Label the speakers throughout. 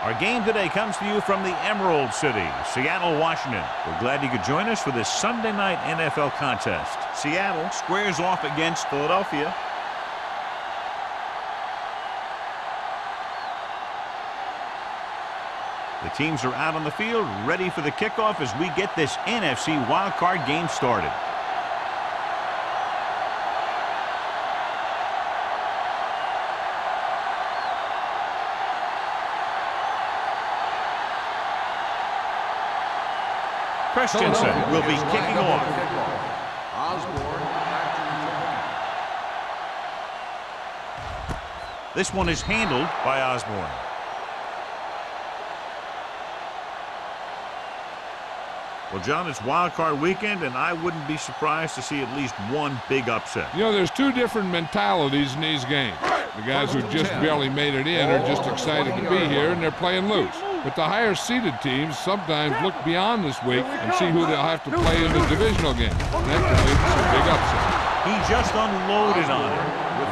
Speaker 1: Our game today comes to you from the Emerald City, Seattle, Washington. We're glad you could join us for this Sunday night NFL contest. Seattle squares off against Philadelphia. The teams are out on the field, ready for the kickoff as we get this NFC wildcard game started. Christensen will be kicking off. This one is handled by Osborne. Well, John, it's wild card weekend, and I wouldn't be surprised to see at least one big upset.
Speaker 2: You know, there's two different mentalities in these games. The guys who just barely made it in are just excited to be here, and they're playing loose. But the higher-seeded teams sometimes look beyond this week and see who they'll have to play in the divisional game. And that can lead to some big upsets.
Speaker 1: He just unloaded on it.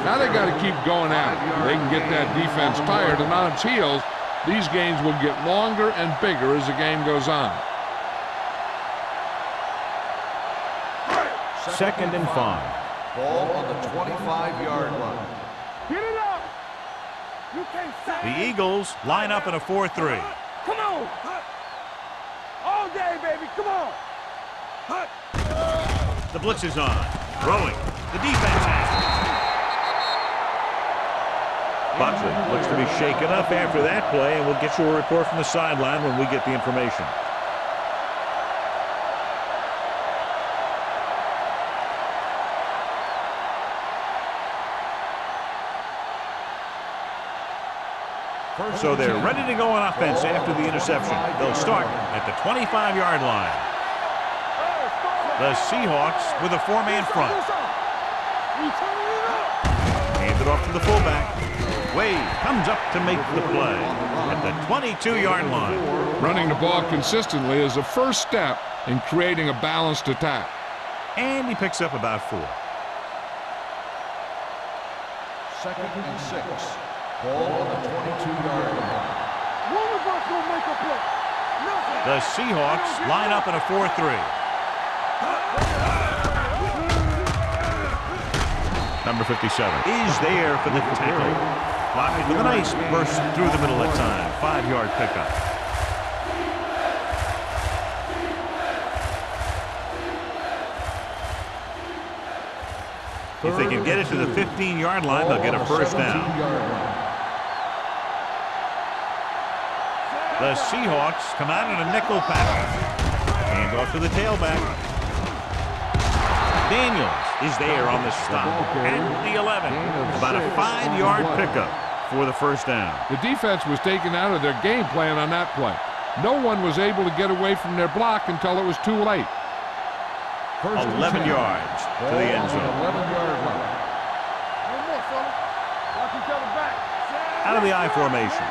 Speaker 2: Now they got to keep going at it. They can get that defense tired, and on its heels, these games will get longer and bigger as the game goes on.
Speaker 1: 2nd and 5.
Speaker 3: Ball on the 25-yard line.
Speaker 4: Get it up! You can't say
Speaker 1: The Eagles line up in a 4-3.
Speaker 4: Come on! All day, baby, come on!
Speaker 1: The blitz is on. Throwing. The defense has it. Buckley looks to be shaken up after that play, and we'll get you a report from the sideline when we get the information. So they're ready to go on offense after the interception. They'll start at the 25-yard line. The Seahawks with a 4-man front. Handed off to the fullback. Wade comes up to make the play at the 22-yard line.
Speaker 2: Running the ball consistently is the first step in creating a balanced attack.
Speaker 1: And he picks up about 4.
Speaker 3: 2nd and 6. Ball on the 22-yard line.
Speaker 4: One of us will make a play.
Speaker 1: The Seahawks line up in a 4-3. Number 57 is there for the tackle. Blocked with a nice burst through the middle that time. 5-yard pickup. If they can get it to the 15-yard line, they'll get a first down. The Seahawks come out in a nickel pattern. Hand off to the tailback. Daniels is there on the stop at the 11. About a 5-yard pickup for the first down.
Speaker 2: The defense was taken out of their game plan on that play. No one was able to get away from their block until it was too late.
Speaker 1: 11 yards to the end zone.
Speaker 3: 11-yard line.
Speaker 4: No more, fella. Watch each other back.
Speaker 1: Out of the I formation.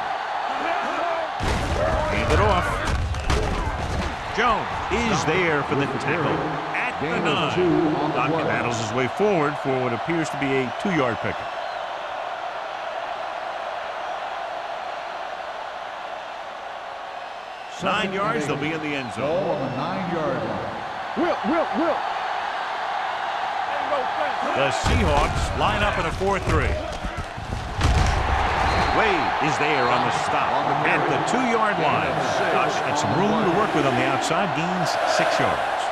Speaker 1: Hand it off. Jones is there for the tackle at the 9. Dockett battles his way forward for what appears to be a 2-yard pickup. Nine yards, they'll be in the end zone.
Speaker 3: Ball on the 9-yard line.
Speaker 4: Will.
Speaker 1: The Seahawks line up in a 4-3. Wade is there on the stop at the 2-yard line. Josh had some room to work with on the outside, gains 6 yards.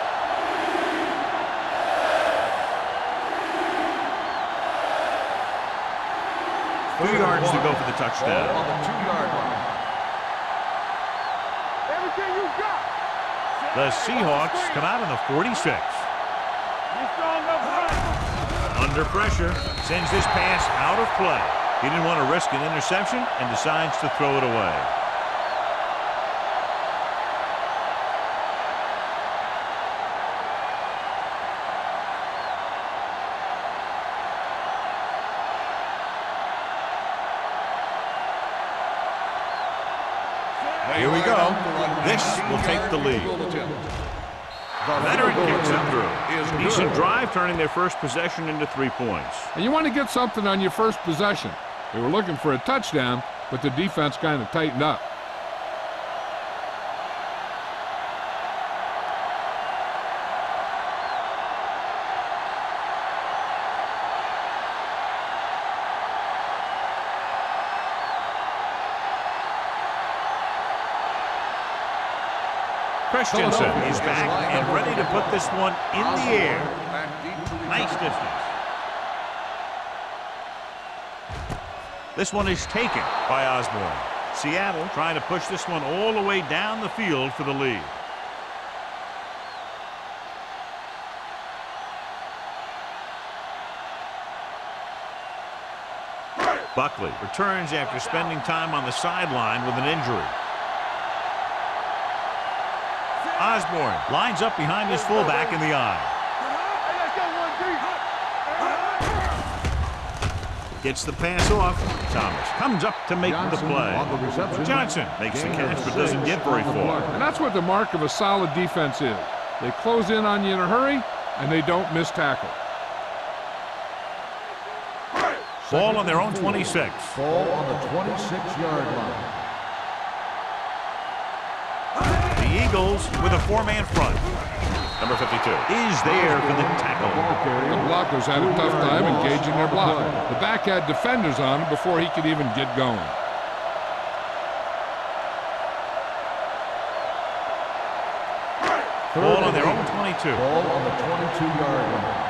Speaker 1: Two yards to go for the touchdown.
Speaker 3: Ball on the 2-yard line.
Speaker 4: Everything you got.
Speaker 1: The Seahawks come out in the 46.
Speaker 4: You strong enough to run.
Speaker 1: Under pressure, sends this pass out of play. He didn't want to risk an interception and decides to throw it away. Here we go. This will take the lead. Veteran kicks it through. Decent drive, turning their first possession into 3 points.
Speaker 2: And you want to get something on your first possession. They were looking for a touchdown, but the defense kind of tightened up.
Speaker 1: Christensen is back and ready to put this one in the air. Nice distance. This one is taken by Osborne. Seattle trying to push this one all the way down the field for the lead. Buckley returns after spending time on the sideline with an injury. Osborne lines up behind his fullback in the eye. Gets the pass off. Thomas comes up to make the play. Johnson makes the catch but doesn't get very far.
Speaker 2: And that's what the mark of a solid defense is. They close in on you in a hurry, and they don't miss tackle.
Speaker 1: Ball on their own 26.
Speaker 3: Ball on the 26-yard line.
Speaker 1: The Eagles with a four-man front. Number 52 is there for the tackle.
Speaker 2: The blockers had a tough time engaging their block. The back had defenders on him before he could even get going.
Speaker 1: Ball on their own 22.
Speaker 3: Ball on the 22-yard line.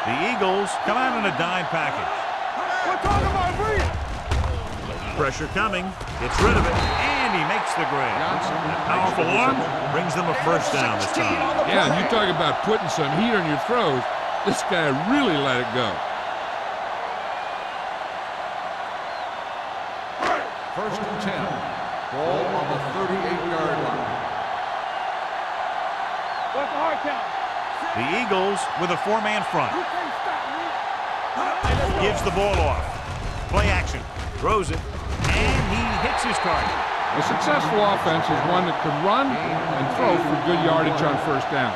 Speaker 1: The Eagles come out in a dime package. Pressure coming. Gets rid of it. And he makes the grab. That powerful arm brings them a first down this time.
Speaker 2: Yeah, and you talk about putting some heat on your throws. This guy really let it go.
Speaker 3: First and 10. Ball on the 38-yard line.
Speaker 4: What's the hard count?
Speaker 1: The Eagles with a four-man front. Gives the ball off. Play action. Throws it. And he hits his target.
Speaker 2: A successful offense is one that can run and throw for good yardage on first down.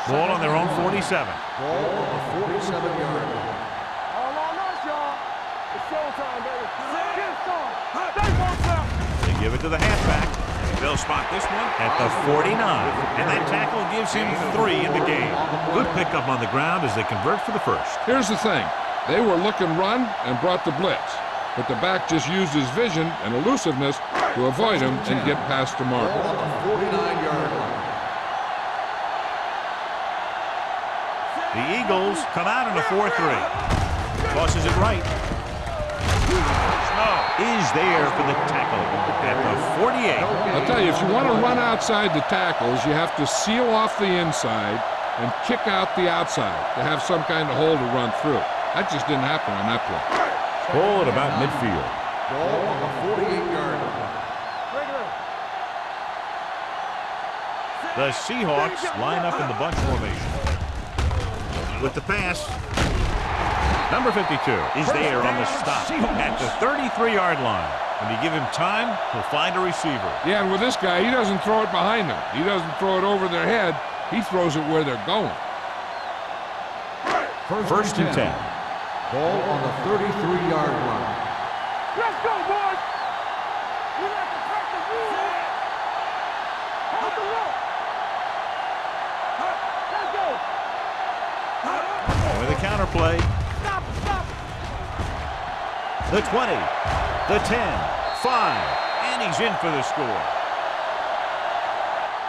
Speaker 1: Ball on their own 47.
Speaker 3: Ball on the 47-yard line.
Speaker 4: All on us, y'all. It's showtime, baby. Get some. They want some.
Speaker 1: They give it to the halfback. They'll spot this one at the 49. And that tackle gives him 3 in the game. Good pickup on the ground as they convert for the first.
Speaker 2: Here's the thing. They were looking run and brought the blitz. But the back just used his vision and elusiveness to avoid him and get past the marker.
Speaker 3: Ball on the 49-yard line.
Speaker 1: The Eagles come out in a 4-3. Tosses it right. Snow is there for the tackle at the 48.
Speaker 2: I'll tell you, if you want to run outside the tackles, you have to seal off the inside and kick out the outside to have some kind of hole to run through. That just didn't happen on that play.
Speaker 1: Ball at about midfield.
Speaker 3: Ball on the 48-yard line.
Speaker 1: The Seahawks line up in the bunch formation. With the pass, number 52 is there on the stop at the 33-yard line. When you give him time, he'll find a receiver.
Speaker 2: Yeah, and with this guy, he doesn't throw it behind them. He doesn't throw it over their head. He throws it where they're going.
Speaker 1: First and 10.
Speaker 3: Ball on the 33-yard line.
Speaker 4: Let's go, boys. We like to practice rule. Hold the rope. Let's go.
Speaker 1: With a counter play.
Speaker 4: Stop.
Speaker 1: The 20, the 10, 5, and he's in for the score.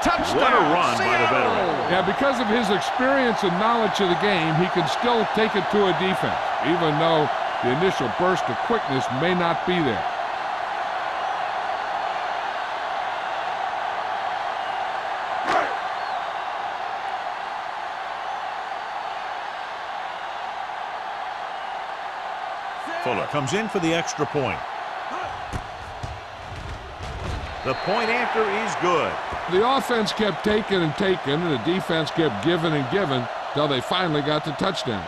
Speaker 2: Touchdown!
Speaker 1: What a run by the veteran.
Speaker 2: Yeah, because of his experience and knowledge of the game, he can still take it to a defense, even though the initial burst of quickness may not be there.
Speaker 1: Fuller comes in for the extra point. The point after is good.
Speaker 2: The offense kept taking and taking, and the defense kept giving and giving till they finally got the touchdown.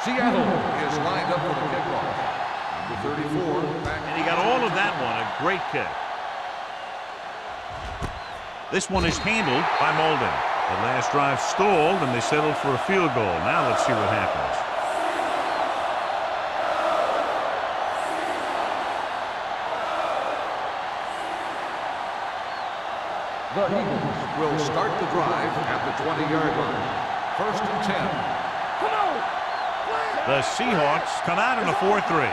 Speaker 3: Seattle is lined up for the kickoff. Number 34.
Speaker 1: And he got all of that one. A great kick. This one is handled by Molden. The last drive stalled, and they settled for a field goal. Now let's see what happens.
Speaker 3: The Eagles will start the drive at the 20-yard line. 1st and 10.
Speaker 4: Come on!
Speaker 1: The Seahawks come out in a 4-3.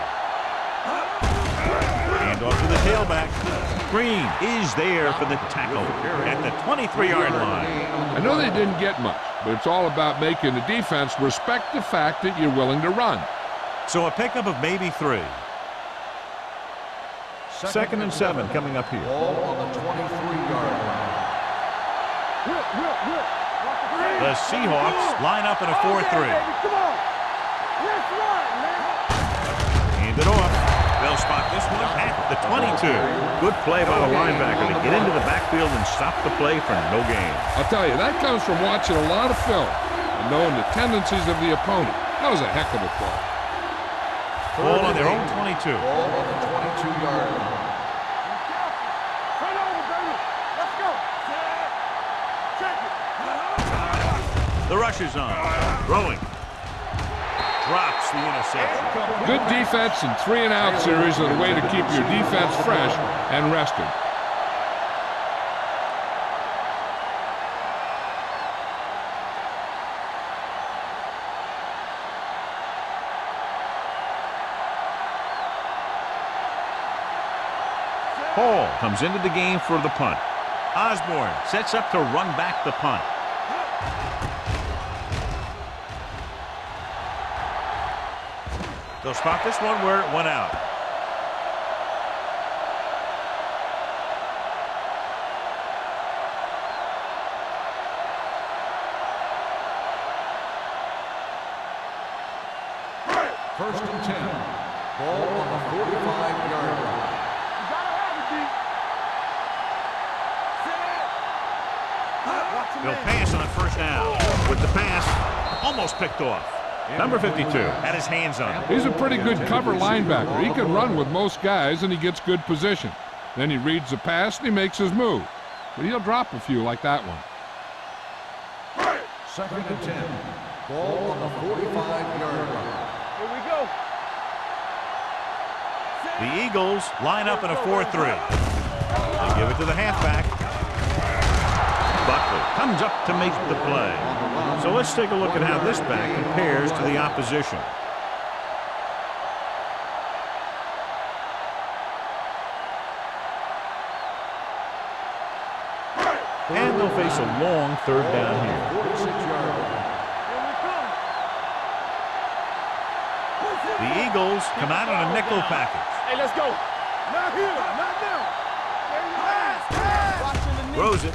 Speaker 1: Hand off to the tailback. Green is there for the tackle at the 23-yard line.
Speaker 2: I know they didn't get much, but it's all about making the defense respect the fact that you're willing to run.
Speaker 1: So a pickup of maybe 3. 2nd and 7 coming up here.
Speaker 3: Ball on the 23-yard line.
Speaker 1: The Seahawks line up in a 4-3.
Speaker 4: Come on! Let's run, man!
Speaker 1: Hand it off. They'll spot this one at the 22. Good play by the linebacker to get into the backfield and stop the play for no gain.
Speaker 2: I'll tell you, that comes from watching a lot of film and knowing the tendencies of the opponent. That was a heck of a play.
Speaker 1: Ball on their own 22.
Speaker 3: Ball on the 22-yard line.
Speaker 4: Turn over, baby! Let's go! Check it!
Speaker 1: The rush is on. Throwing. Drops the interception.
Speaker 2: Good defense and 3-and-out series are the way to keep your defense fresh and rested.
Speaker 1: Hall comes into the game for the punt. Osborne sets up to run back the punt. They'll spot this one where it went out.
Speaker 3: First and 10. Ball on the 45-yard line.
Speaker 4: You gotta have it, D.
Speaker 1: They'll pass on first down. With the pass, almost picked off. Number 52 had his hands on it.
Speaker 2: He's a pretty good cover linebacker. He can run with most guys, and he gets good position. Then he reads the pass, and he makes his move. But he'll drop a few like that one.
Speaker 3: 2nd and 10. Ball on the 45-yard line.
Speaker 4: Here we go.
Speaker 1: The Eagles line up in a 4-3. They give it to the halfback. Buckley comes up to make the play. So let's take a look at how this back compares to the opposition. And they'll face a long 3rd down here.
Speaker 3: 46-yard line.
Speaker 4: Here we come.
Speaker 1: The Eagles come out on a nickel package.
Speaker 4: Hey, let's go. Not here, not now. There you go.
Speaker 1: Throws it.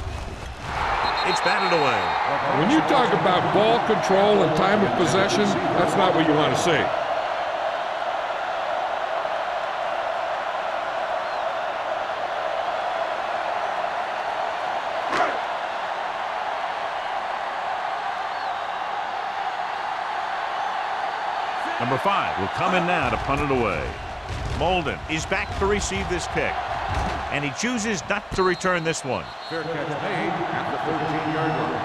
Speaker 1: It's batted away.
Speaker 2: When you talk about ball control and time of possession, that's not what you want to see.
Speaker 1: Number 5 will come in now to punt it away. Molden is back to receive this kick. And he chooses not to return this one.
Speaker 3: Fair catch made at the 13-yard line.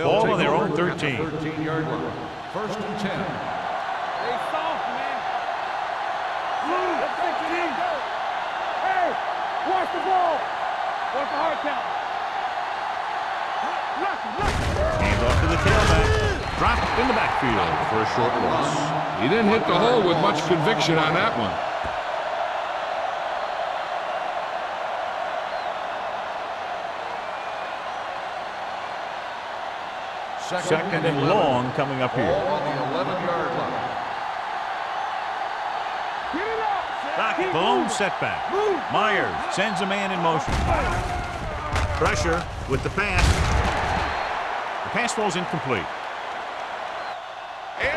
Speaker 1: Ball on their own
Speaker 3: over
Speaker 1: 13.
Speaker 3: at the 13-yard line. 1st and 10.
Speaker 4: Stay soft, man. Move. Let's take it in. Hey, watch the ball. Watch the hard count.
Speaker 1: Hands off to the tailback. Dropped in the backfield for a short loss.
Speaker 2: He didn't hit the hole with much conviction on that one.
Speaker 1: Second and long coming up here.
Speaker 3: Ball on the 11-yard line.
Speaker 4: Get it out.
Speaker 1: Docket, the lone setback. Myers sends a man in motion. Pressure with the pass. The pass falls incomplete.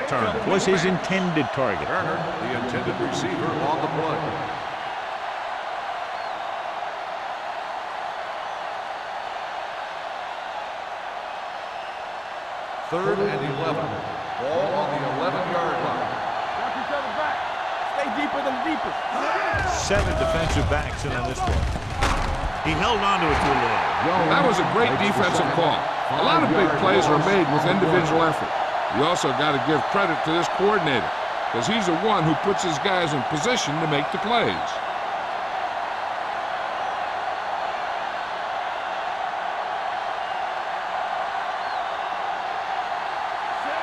Speaker 1: Turner was his intended target.
Speaker 3: Turner, the intended receiver on the play. Third and 11.
Speaker 4: deeper than the deepest.
Speaker 1: 7 defensive backs in on this one. He held on to it too long.
Speaker 2: That was a great defensive call. A lot of big plays are made with individual effort. You also got to give credit to this coordinator, because he's the one who puts his guys in position to make the plays.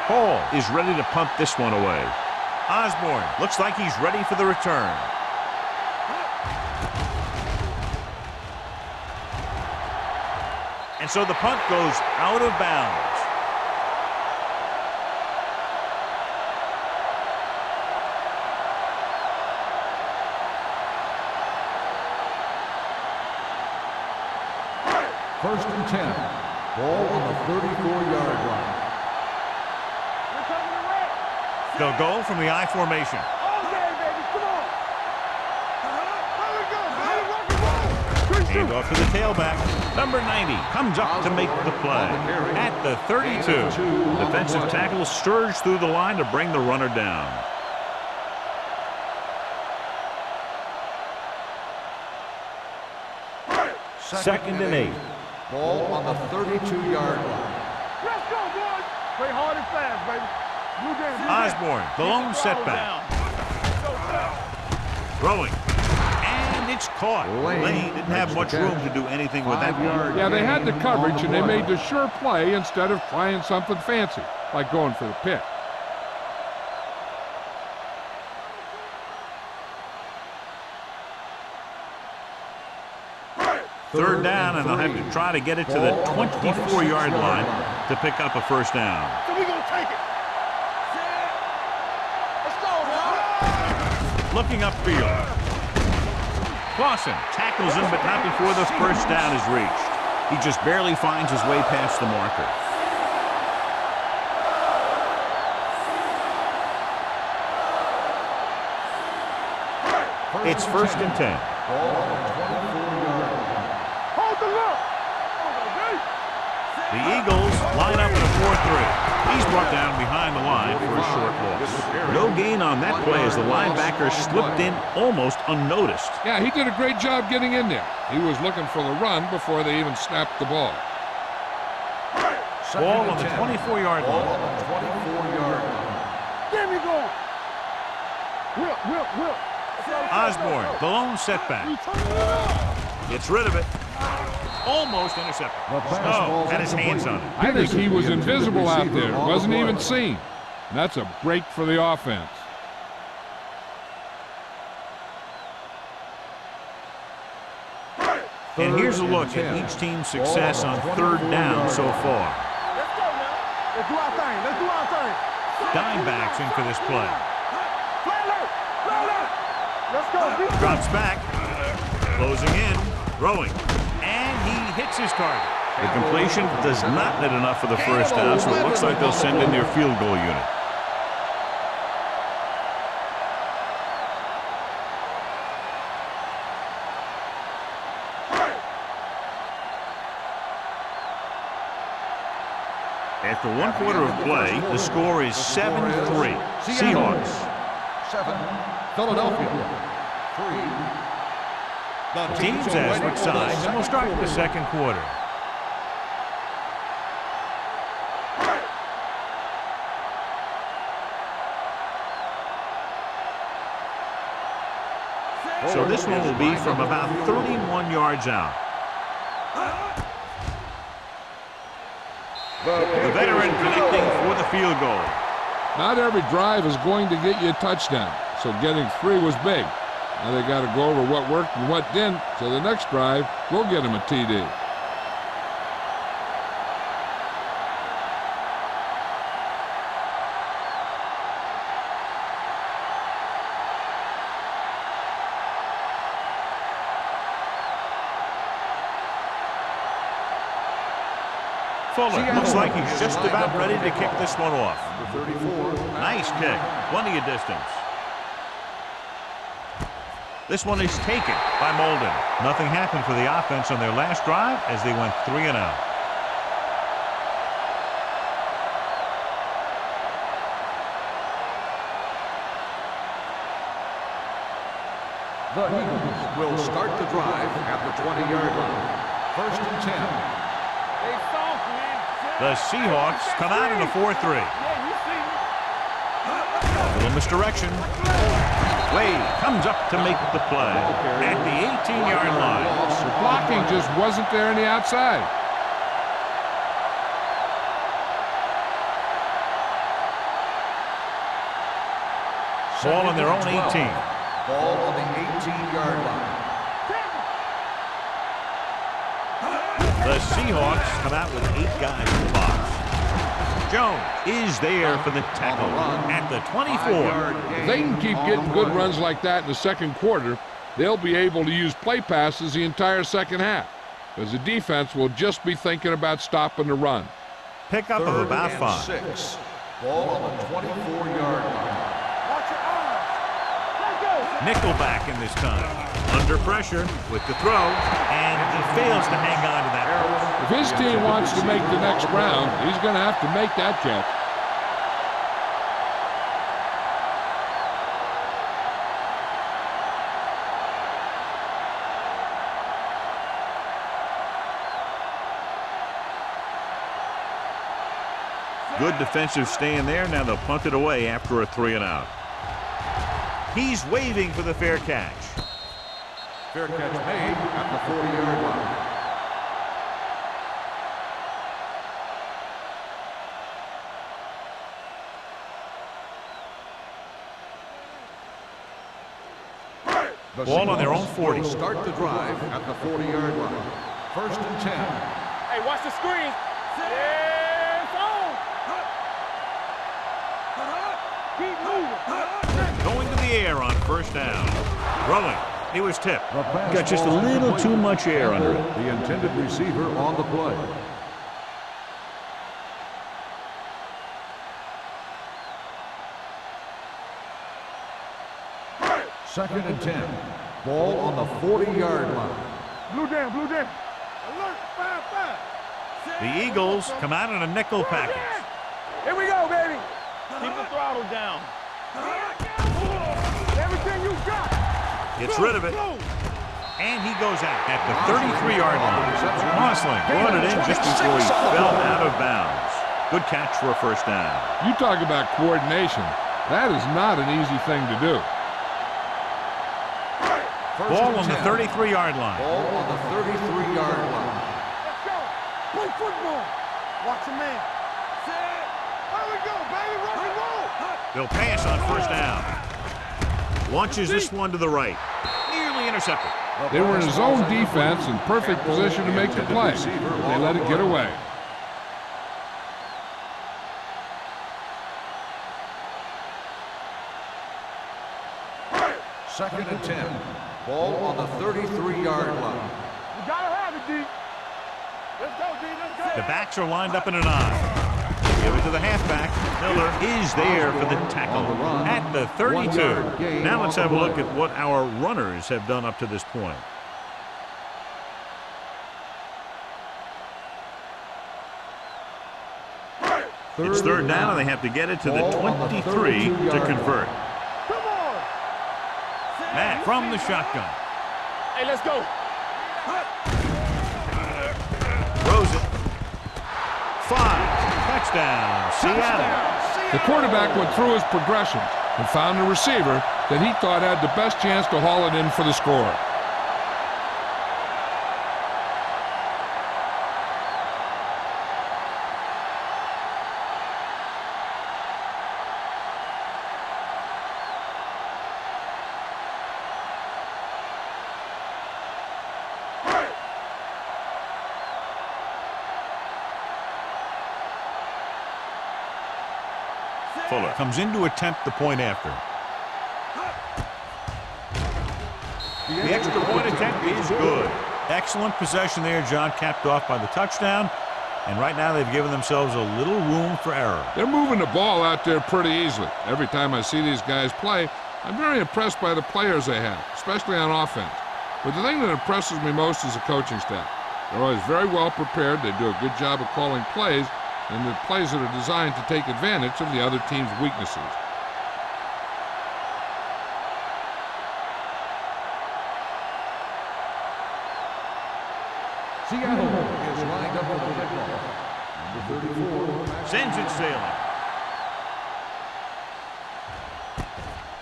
Speaker 1: Hall is ready to punt this one away. Osborne looks like he's ready for the return. And so the punt goes out of bounds.
Speaker 3: First and 10. Ball on the 34-yard line.
Speaker 1: They'll go from the I formation. Hand off to the tailback. Number 90 comes up to make the play. At the 32, defensive tackle surged through the line to bring the runner down. Second and 8.
Speaker 3: Ball on the 32-yard line.
Speaker 4: Let's go, boys. Play hard and fast, baby.
Speaker 1: Osborne, the lone setback. Throwing. And it's caught. Lane didn't have much room to do anything with that one.
Speaker 2: Yeah, they had the coverage, and they made the sure play instead of trying something fancy, like going for the pick.
Speaker 1: Third down, and they'll have to try to get it to the 24-yard line to pick up a first down.
Speaker 4: So we're going to take it. Let's go, man.
Speaker 1: Looking upfield. Clausen tackles him, but not before the first down is reached. He just barely finds his way past the marker. It's first and 10.
Speaker 4: Hold the look.
Speaker 1: The Eagles line up in a 4-3. He's brought down behind the line for a short loss. No gain on that play as the linebacker slipped in almost unnoticed.
Speaker 2: Yeah, he did a great job getting in there. He was looking for the run before they even snapped the ball.
Speaker 1: Ball on the 24-yard line.
Speaker 4: Get me going. Whip.
Speaker 1: Osborne, the lone setback. Gets rid of it. Almost intercepted. Oh, had his hands on it.
Speaker 2: I think he was invisible out there. Wasn't even seen. And that's a break for the offense.
Speaker 1: And here's a look at each team's success on third down so far.
Speaker 4: Let's go now. Let's do our thing. Let's do our thing.
Speaker 1: Dime backs in for this play.
Speaker 4: Play alert. Let's go.
Speaker 1: Drops back. Closing in. Throwing. And he hits his target. The completion does not net enough for the first down, so it looks like they'll send in their field goal unit. After 1 quarter of play, the score is 7-3. Seahawks.
Speaker 3: 7. Philadelphia. 3.
Speaker 1: The teams have switched sides, and we'll start the second quarter. So this one will be from about 31 yards out. The veteran connecting for the field goal.
Speaker 2: Not every drive is going to get you a touchdown, so getting 3 was big. Now they got to go over what worked and what didn't, so the next drive will get them a TD.
Speaker 1: Fuller looks like he's just about ready to kick this one off.
Speaker 3: 34.
Speaker 1: Nice kick. Plenty of distance. This one is taken by Molden. Nothing happened for the offense on their last drive as they went 3-0.
Speaker 3: The Eagles will start the drive at the 20-yard line. First and 10.
Speaker 4: They soft, man.
Speaker 1: The Seahawks come out in a 4-3.
Speaker 4: Yeah, you see me.
Speaker 1: A little misdirection. Wade comes up to make the play at the 18-yard line.
Speaker 2: The blocking just wasn't there on the outside.
Speaker 1: Ball on their own 18.
Speaker 3: Ball on the 18-yard line.
Speaker 1: The Seahawks come out with 8 guys in the box. Jones is there for the tackle at the 24.
Speaker 2: If they can keep getting good runs like that in the second quarter, they'll be able to use play passes the entire second half, because the defense will just be thinking about stopping the run.
Speaker 1: Pickup of about 5.
Speaker 3: 6. Ball on the 24-yard line.
Speaker 4: Watch your eyes. Let's go.
Speaker 1: Nickelback in this time. Under pressure with the throw, and he fails to hang on to that.
Speaker 2: If his team wants to make the next round, he's going to have to make that catch.
Speaker 1: Good defensive stand there. Now they'll punt it away after a 3-and-out. He's waving for the fair catch.
Speaker 3: Fair catch made at the 40-yard line. The
Speaker 1: Ball on their own 40.
Speaker 3: will start the drive at the 40-yard line. First and 10.
Speaker 4: Hey, watch the screen. Yeah, it's on. Keep moving.
Speaker 1: Going to the air on first down. Throwing. He was tipped. Got just a little too much air under it.
Speaker 3: The intended receiver on the play. Second and 10. Ball on the 40-yard line.
Speaker 4: Blue down, blue down. Alert, 5-5.
Speaker 1: The Eagles come out in a nickel package.
Speaker 4: Here we go, baby. Keep the throttle down. Everything you got.
Speaker 1: Gets rid of it. And he goes out at the 33-yard line. Mossling brought it in just before he fell out of bounds. Good catch for a first down.
Speaker 2: You talk about coordination. That is not an easy thing to do.
Speaker 1: Ball on the 33-yard line.
Speaker 3: Ball on the 33-yard line.
Speaker 4: Let's go. Play football. Watch a man. Set. There we go, baby. Rock and roll.
Speaker 1: They'll pass on first down. Launches this one to the right. Nearly intercepted.
Speaker 2: They were in his own defense in perfect position to make the play. They let it get away.
Speaker 3: Second and 10. Ball on the 33-yard line.
Speaker 4: You gotta have it, D. Let's go, D. Let's go.
Speaker 1: The backs are lined up in an I. Give it to the halfback. Miller is there for the tackle at the 32. Now let's have a look at what our runners have done up to this point. It's third down, and they have to get it to the 23 to convert.
Speaker 4: Come on.
Speaker 1: Matt from the shotgun.
Speaker 4: Hey, let's go.
Speaker 1: Throws it. 5. Touchdown, Seattle.
Speaker 2: The quarterback went through his progressions and found a receiver that he thought had the best chance to haul it in for the score.
Speaker 1: Fuller comes in to attempt the point after. The extra point attempt is good. Excellent possession there, John, capped off by the touchdown. And right now they've given themselves a little room for error.
Speaker 2: They're moving the ball out there pretty easily. Every time I see these guys play, I'm very impressed by the players they have, especially on offense. But the thing that impresses me most is the coaching staff. They're always very well prepared. They do a good job of calling plays, and the plays that are designed to take advantage of the other team's weaknesses.
Speaker 3: Seattle is lined up for the kickoff. Number 34.
Speaker 1: Sends it sailing.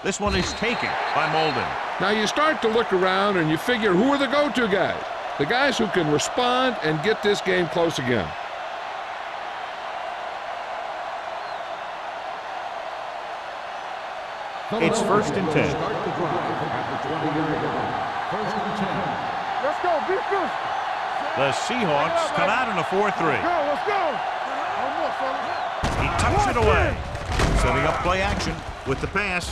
Speaker 1: This one is taken by Molden.
Speaker 2: Now you start to look around and you figure, who are the go-to guys? The guys who can respond and get this game close again.
Speaker 1: It's 1st and 10.
Speaker 3: Start the drive at the 20-yard line. 1st and 10.
Speaker 4: Let's go, be good.
Speaker 1: The Seahawks come out in a 4-3.
Speaker 4: Let's go. One more, fellas.
Speaker 1: He tucks it away. Setting up play action with the pass.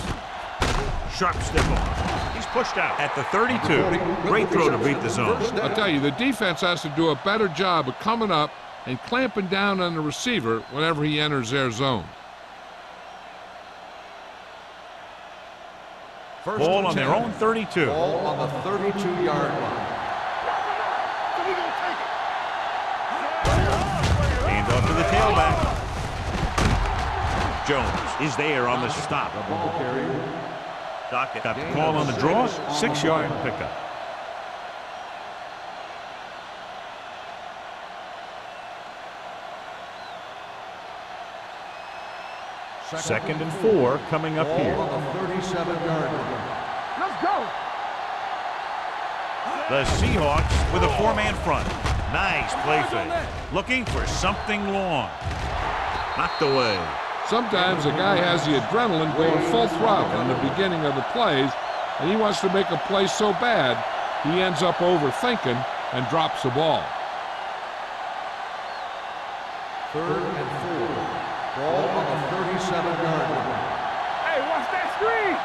Speaker 1: Sharp stiff arm. He's pushed out at the 32. Great throw to beat the zone.
Speaker 2: I'll tell you, the defense has to do a better job of coming up and clamping down on the receiver whenever he enters their zone.
Speaker 1: Ball on their own 32.
Speaker 3: Ball on the 32-yard line.
Speaker 1: Hand off to the tailback. Jones is there on the stop.
Speaker 3: The ball carrier.
Speaker 1: Dockett got the call on the draw. 6-yard pickup. Second and 4 coming up here.
Speaker 3: Ball on the 37-yard line.
Speaker 4: Let's go.
Speaker 1: The Seahawks with a 4-man front. Nice play fake. Looking for something long. Knocked away.
Speaker 2: Sometimes a guy has the adrenaline going full throttle in the beginning of the plays, and he wants to make a play so bad, he ends up overthinking and drops the ball.
Speaker 3: 3rd and 4. Ball on the 37-yard line.
Speaker 4: Hey, watch that screen.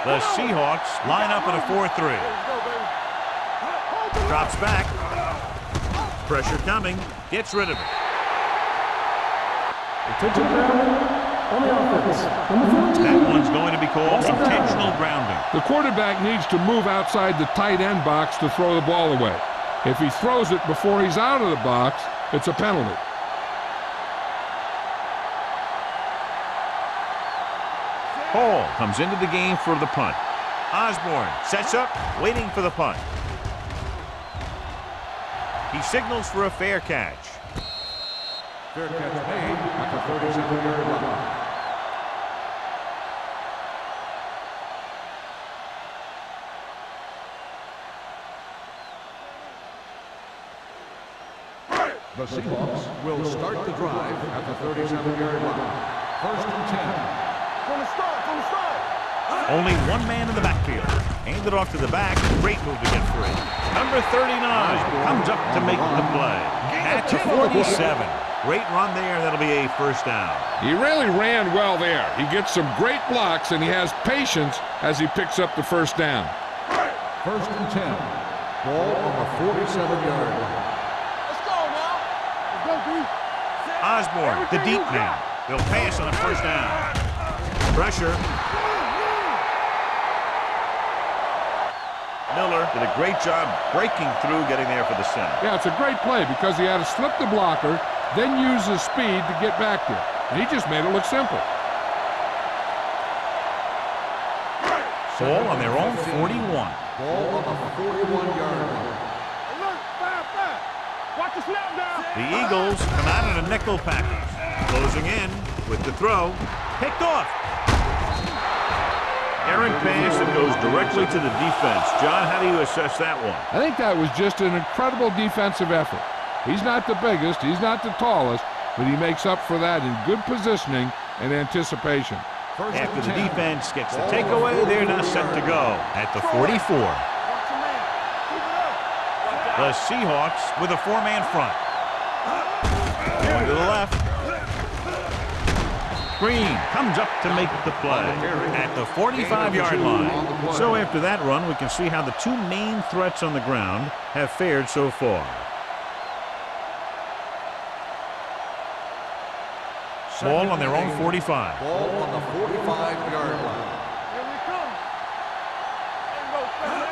Speaker 1: The Seahawks line up in a 4-3. Drops back. Pressure coming. Gets rid of it. That one's going to be called intentional grounding.
Speaker 2: The quarterback needs to move outside the tight end box to throw the ball away. If he throws it before he's out of the box, it's a penalty.
Speaker 1: Hall comes into the game for the punt. Osborne sets up, waiting for the punt. He signals for a fair catch.
Speaker 3: Fair catch made at the 37-yard line. The Seahawks will start the drive at the 37-yard line. 1st and 10.
Speaker 4: From the start.
Speaker 1: Only one man in the backfield. Hand it off to the back. Great move to get free. Number 39 comes up to make the play. At the 47. Great run there. That'll be a 1st down.
Speaker 2: He really ran well there. He gets some great blocks, and he has patience as he picks up the 1st down.
Speaker 3: 1st and 10. Ball on the 47-yard line.
Speaker 4: Let's go now. Let's go, D.
Speaker 1: Osborne, the deep man. They'll pass on a 1st down. Pressure. Miller did a great job breaking through, getting there for the center.
Speaker 2: Yeah, it's a great play because he had to slip the blocker, then use his speed to get back there. And he just made it look simple.
Speaker 1: Ball on their own 41.
Speaker 3: Ball on the 41-yard line.
Speaker 4: Alert, 5-5. Watch the snap down.
Speaker 1: The Eagles come out in a nickel package. Closing in with the throw. Picked off. Errant pass that goes directly to the defense. John, how do you assess that one?
Speaker 2: I think that was just an incredible defensive effort. He's not the biggest, he's not the tallest, but he makes up for that in good positioning and anticipation.
Speaker 1: After the defense gets the takeaway, they're now set to go at the 44. The Seahawks with a 4-man front. Going to the left. Green comes up to make the play at the 45-yard line. So after that run, we can see how the two main threats on the ground have fared so far. Ball on their own 45.
Speaker 3: Ball on the 45-yard line.
Speaker 4: Here we come.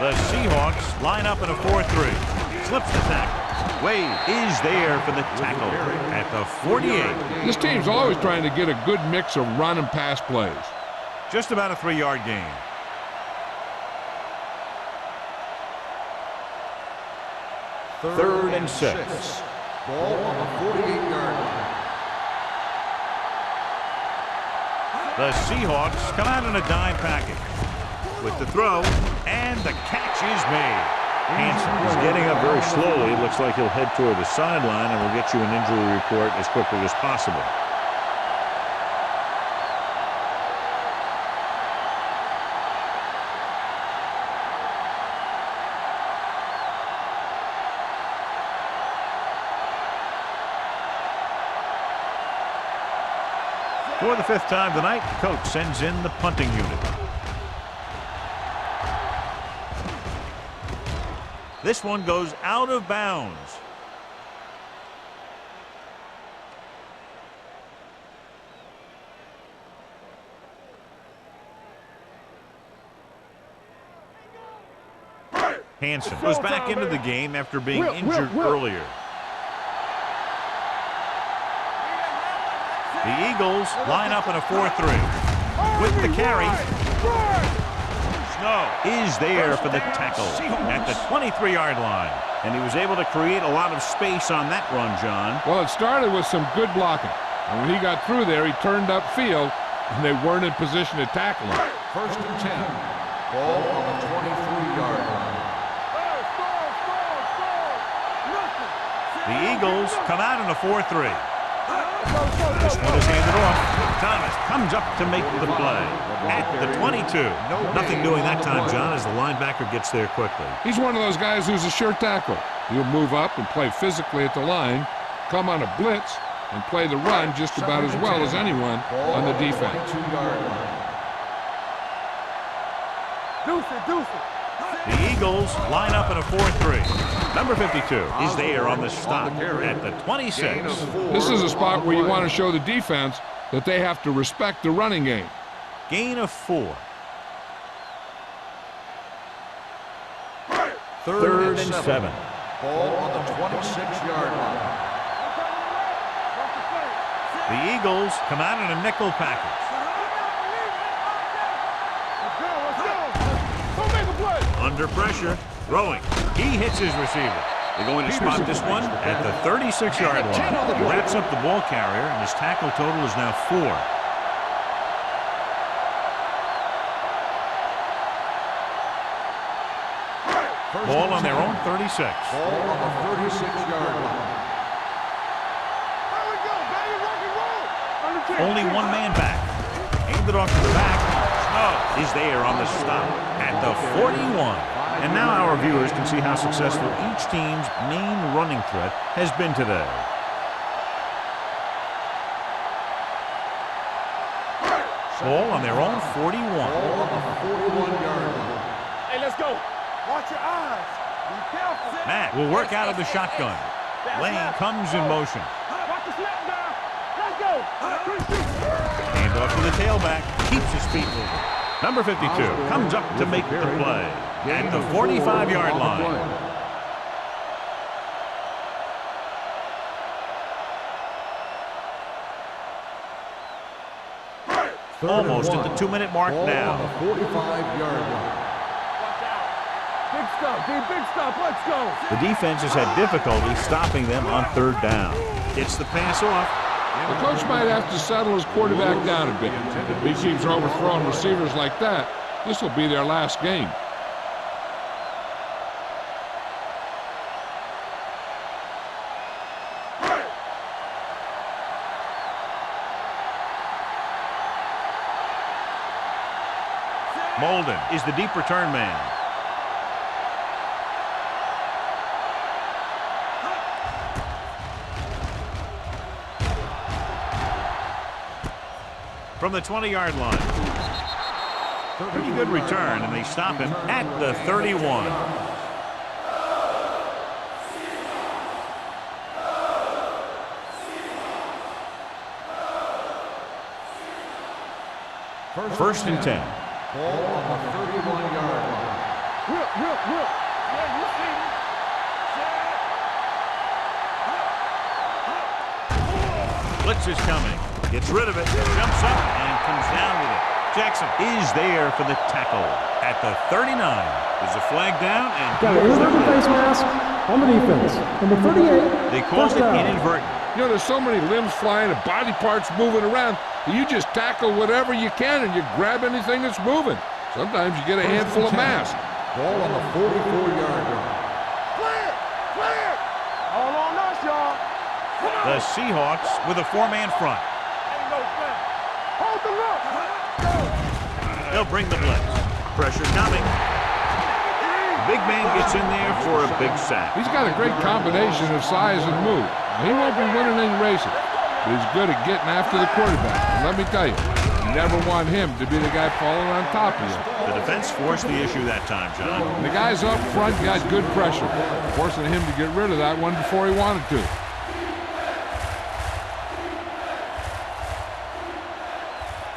Speaker 1: The Seahawks line up in a 4-3. Slips the tackle. Wade is there for the tackle at the 48.
Speaker 2: This team's always trying to get a good mix of run and pass plays.
Speaker 1: Just about a 3-yard gain. Third and 6.
Speaker 3: Ball on the 48-yard line.
Speaker 1: The Seahawks come out in a dime package with the throw, and the catch is made. Hanson
Speaker 5: He's getting up very slowly. It looks like he'll head toward the sideline, and we'll get you an injury report as quickly as possible.
Speaker 1: For the 5th time tonight, the coach sends in the punting unit. This one goes out of bounds. Hanson goes back into the game after being injured earlier. The Eagles line up in a 4-3. With the carry, Snow is there for the tackle at the 23-yard line. And he was able to create a lot of space on that run, John.
Speaker 2: Well, it started with some good blocking. And when he got through there, he turned upfield, and they weren't in position to tackle him.
Speaker 3: First and 10. Ball on the 23-yard line.
Speaker 1: The Eagles come out in a 4-3. This one is handed off. Thomas comes up to make the play at the 22. Nothing doing that time, John, as the linebacker gets there quickly.
Speaker 2: He's one of those guys who's a sure tackle. He'll move up and play physically at the line, come on a blitz, and play the run just about as well as anyone on the defense.
Speaker 1: The Eagles line up in a 4-3. Number 52 is there on the stop at the 26.
Speaker 2: This is a spot where you want to show the defense that they have to respect the running game.
Speaker 1: Gain of 4. Third and 7.
Speaker 3: Ball on the 26-yard line.
Speaker 1: The Eagles come out in a nickel package. Under pressure, throwing. He hits his receiver. They're going to spot this one at the 36-yard line. He wraps up the ball carrier, and his tackle total is now 4. Ball on their own 36.
Speaker 3: Ball on the 36-yard line.
Speaker 1: Only one man back. Handed off to the back. Snow is there on the stop at the 41. And now our viewers can see how successful each team's main running threat has been today. Ball on their own 41.
Speaker 3: Ball on the 41-yard line.
Speaker 4: Hey, let's go. Watch your eyes. Be careful.
Speaker 1: Matt will work out of the shotgun. Lane comes in motion.
Speaker 4: Watch the snap down. Let's go.
Speaker 1: Hand off to the tailback. Keeps his feet moving. Number 52 comes up to make the play at the 45-yard line. Almost at the 2-minute mark now.
Speaker 3: 45-yard line.
Speaker 4: Big stuff, dude. Big stuff. Let's go.
Speaker 1: The defense has had difficulty stopping them on 3rd down. Gets the pass off.
Speaker 2: The coach might have to settle his quarterback down a bit. If he keeps overthrowing receivers like that, this will be their last game.
Speaker 1: Molden is the deep return man. From the 20-yard line. Pretty good return, and they stop him at the 31. First and 10.
Speaker 3: Ball on the 31-yard line.
Speaker 4: Whip. Yeah, you see me.
Speaker 1: Blitz is coming. Gets rid of it, jumps up, and comes down with it. Jackson is there for the tackle at the 39. There's a flag down, and
Speaker 6: Got an inadvertent face mask on the defense. Number 38.
Speaker 1: they called
Speaker 6: first
Speaker 1: it
Speaker 6: down.
Speaker 1: inadvertent.
Speaker 2: You know, there's so many limbs flying and body parts moving around. You just tackle whatever you can and you grab anything that's moving. Sometimes you get a handful of mass.
Speaker 3: Ball on the 44-yard line.
Speaker 4: Clear! Clear! All on us, y'all. Come on.
Speaker 1: The Seahawks with a 4-man front.
Speaker 4: Ain't no thing. Hold the look. Go.
Speaker 1: They'll bring the blitz. Pressure coming. Big man gets in there for a big sack.
Speaker 2: He's got a great combination of size and move. He won't be winning any races, but he's good at getting after the quarterback. And let me tell you, you never want him to be the guy falling on top of you.
Speaker 1: The defense forced the issue that time, John.
Speaker 2: And the guys up front got good pressure, forcing him to get rid of that one before he wanted to.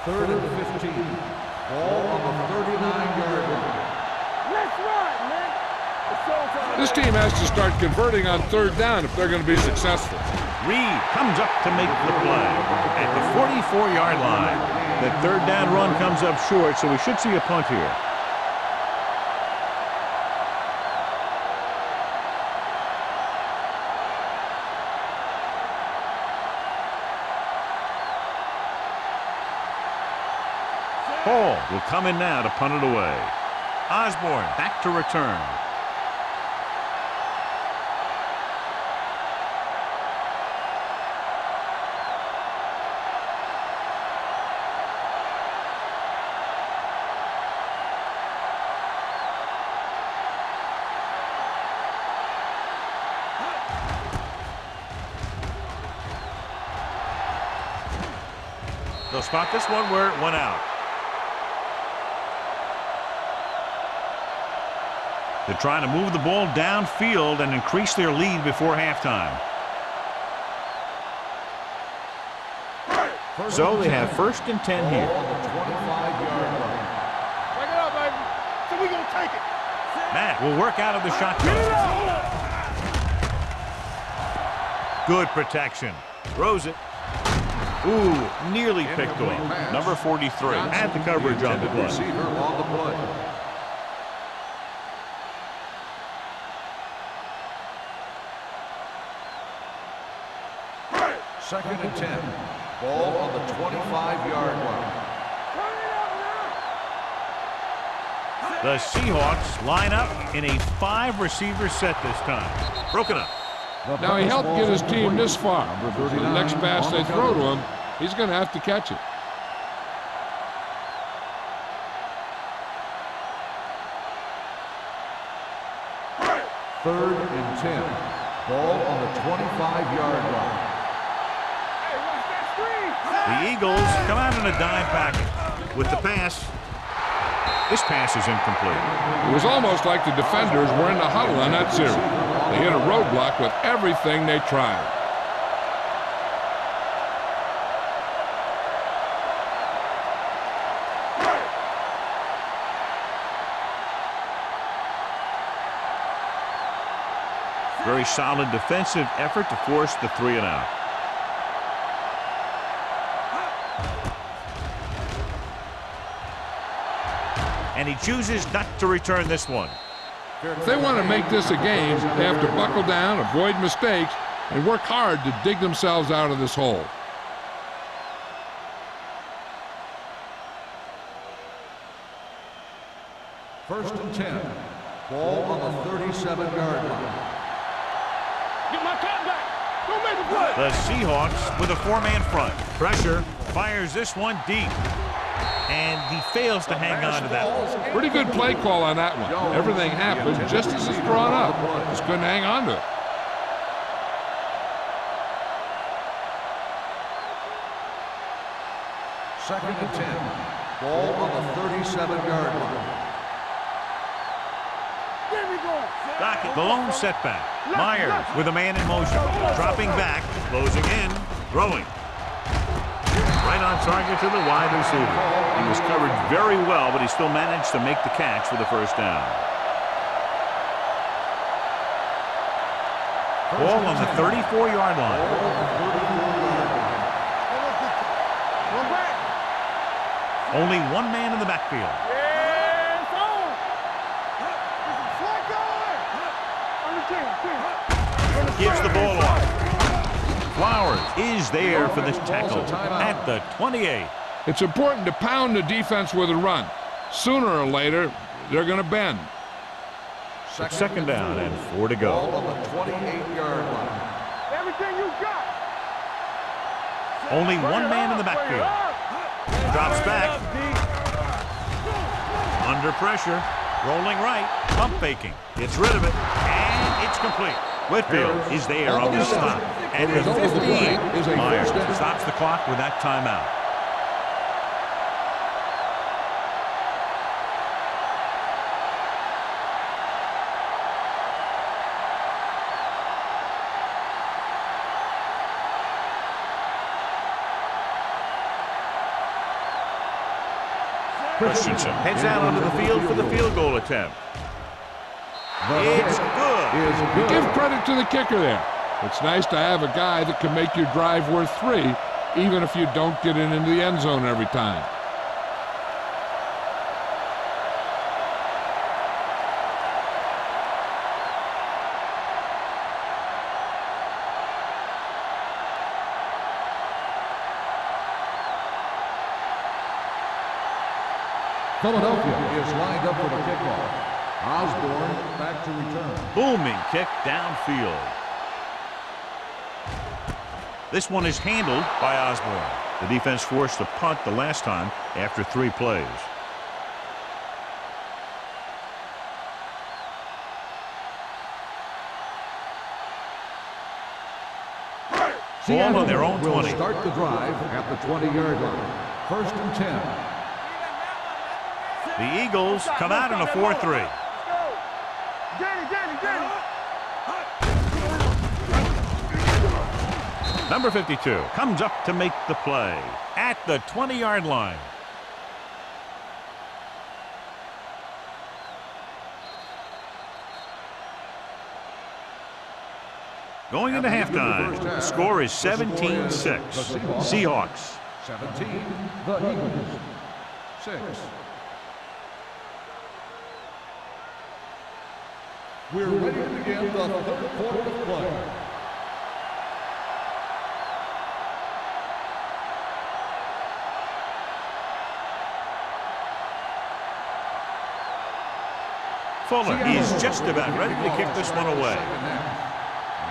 Speaker 3: Third and 15. Ball on the 39-yard line.
Speaker 4: Let's ride, man. It's showtime.
Speaker 2: This team has to start converting on third down if they're going to be successful.
Speaker 1: Reed comes up to make the play at the 44-yard line. The third down run comes up short, so we should see a punt here. Hall will come in now to punt it away. Osborne back to return. They'll spot this one where it went out. They're trying to move the ball downfield and increase their lead before halftime. So they have 1st and 10 here.
Speaker 3: On the 25-yard line.
Speaker 4: Break it up, baby. So we gonna take it.
Speaker 1: Matt will work out of the shotgun. Good protection. Throws it. Ooh, nearly picked off. Number 43 had the coverage on the play.
Speaker 3: Receiver on the play. Second and 10. Ball on the 25-yard line.
Speaker 4: Turn it up now.
Speaker 1: The Seahawks line up in a 5-receiver set this time. Broken up.
Speaker 2: Now, he helped get his team this far. The next pass they throw to him, he's going to have to catch it.
Speaker 3: Third and 10. Ball on the 25-yard line.
Speaker 4: Hey, watch that screen.
Speaker 1: The Eagles come out in a dime package with the pass. This pass is incomplete.
Speaker 2: It was almost like the defenders were in the huddle on that series. They hit a roadblock with everything they tried.
Speaker 1: Very solid defensive effort to force the 3 and out. And he chooses not to return this one.
Speaker 2: If they want to make this a game, they have to buckle down, avoid mistakes, and work hard to dig themselves out of this hole.
Speaker 3: First and 10. Ball on the 37-yard line.
Speaker 4: Get my top back. Don't make a play.
Speaker 1: The Seahawks with a 4-man front. Pressure, fires this one deep. And he fails to hang on to that one.
Speaker 2: Pretty good play call on that one. Everything happened just as it's drawn up. Just couldn't hang on to it.
Speaker 3: Second and 10. Ball on the 37-yard line.
Speaker 4: There we go.
Speaker 1: Dockett, the lone setback. Myers with a man in motion. Dropping back, closing in, throwing. Right on target to the wide receiver. He was covered very well, but he still managed to make the catch for the first down. Ball on the 34-yard line.
Speaker 4: 1 back.
Speaker 1: Only one man in the backfield.
Speaker 4: Yeah, it's on. On the 10.
Speaker 1: Gives the ball off. Flowers is there for this tackle at the 28.
Speaker 2: It's important to pound the defense with a run. Sooner or later, they're going to bend.
Speaker 1: It's second down and 4 to go.
Speaker 3: Ball on the 28-yard line.
Speaker 4: Everything you got.
Speaker 1: Only one man in the backfield. Drops back. Under pressure. Rolling right. Pump faking. Gets rid of it. And it's complete. Whitfield is there on the stop. At the 15, Myers stops the clock with that timeout. Christensen heads out onto the field for the field goal attempt. It's good.
Speaker 2: Give credit to the kicker there. It's nice to have a guy that can make your drive worth 3, even if you don't get it into the end zone every time.
Speaker 3: Philadelphia is lined up for the kickoff. Osborne back to return.
Speaker 1: Booming kick downfield. This one is handled by Osborne. The defense forced a punt the last time after 3 plays. Ball on their own 20.
Speaker 3: Will start the drive at the 20-yard line. First and 10.
Speaker 1: The Eagles come out in a 4-3. Number 52 comes up to make the play at the 20-yard line. Going into halftime, the score is 17-6. Seahawks.
Speaker 3: 17, the Eagles. 6. We're ready to begin the third quarter of play.
Speaker 1: Fuller is just about ready to kick this one away.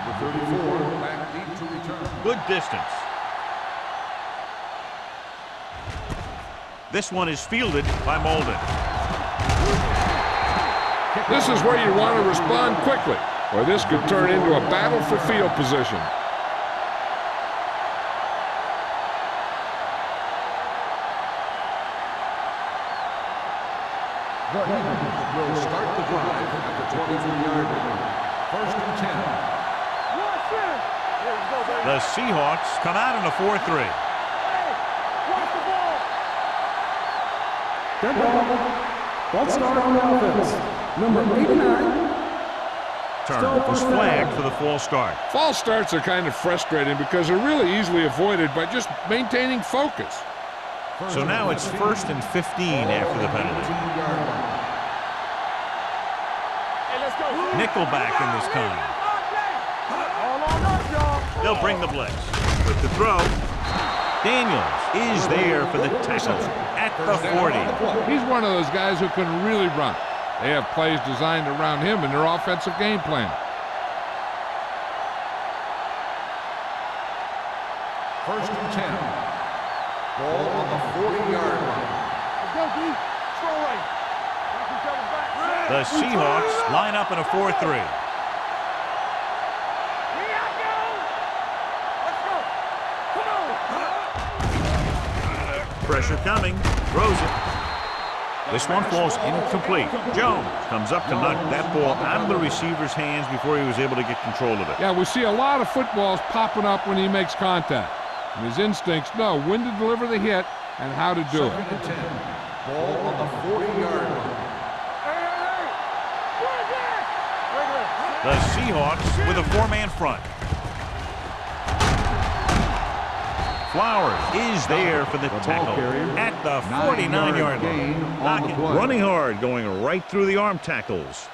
Speaker 3: Number 34, back deep to return.
Speaker 1: Good distance. This one is fielded by Molden.
Speaker 2: This is where you want to respond quickly, or this could turn into a battle for field position.
Speaker 3: The Eagles will start the drive at the 23-yard line. First and 10.
Speaker 1: The Seahawks come out in a 4-3.
Speaker 6: Dead ball. False start on offense. Number 89.
Speaker 1: Turner was flagged for the false start.
Speaker 2: False starts are kind of frustrating because they're really easily avoided by just maintaining focus.
Speaker 1: So now it's 1st and 15 after the penalty. Nickelback in this time. They'll bring the blitz. With the throw, Daniels is there for the tackle at the 40.
Speaker 2: He's one of those guys who can really run. They have plays designed around him in their offensive game plan.
Speaker 3: First and 10. Ball on the 40-yard line.
Speaker 1: The Seahawks line up in a 4-3. Pressure coming, throws it. This one falls incomplete. Jones comes up to knock that ball out of the receiver's hands before he was able to get control of it.
Speaker 2: Yeah, we see a lot of footballs popping up when he makes contact. And his instincts know when to deliver the hit and how to do it.
Speaker 3: Second and 10. Ball on the 40-yard line.
Speaker 1: The Seahawks with a 4-man front. Flowers is there for the tackle at the 49-yard line.
Speaker 5: Running hard, going right through the arm tackles.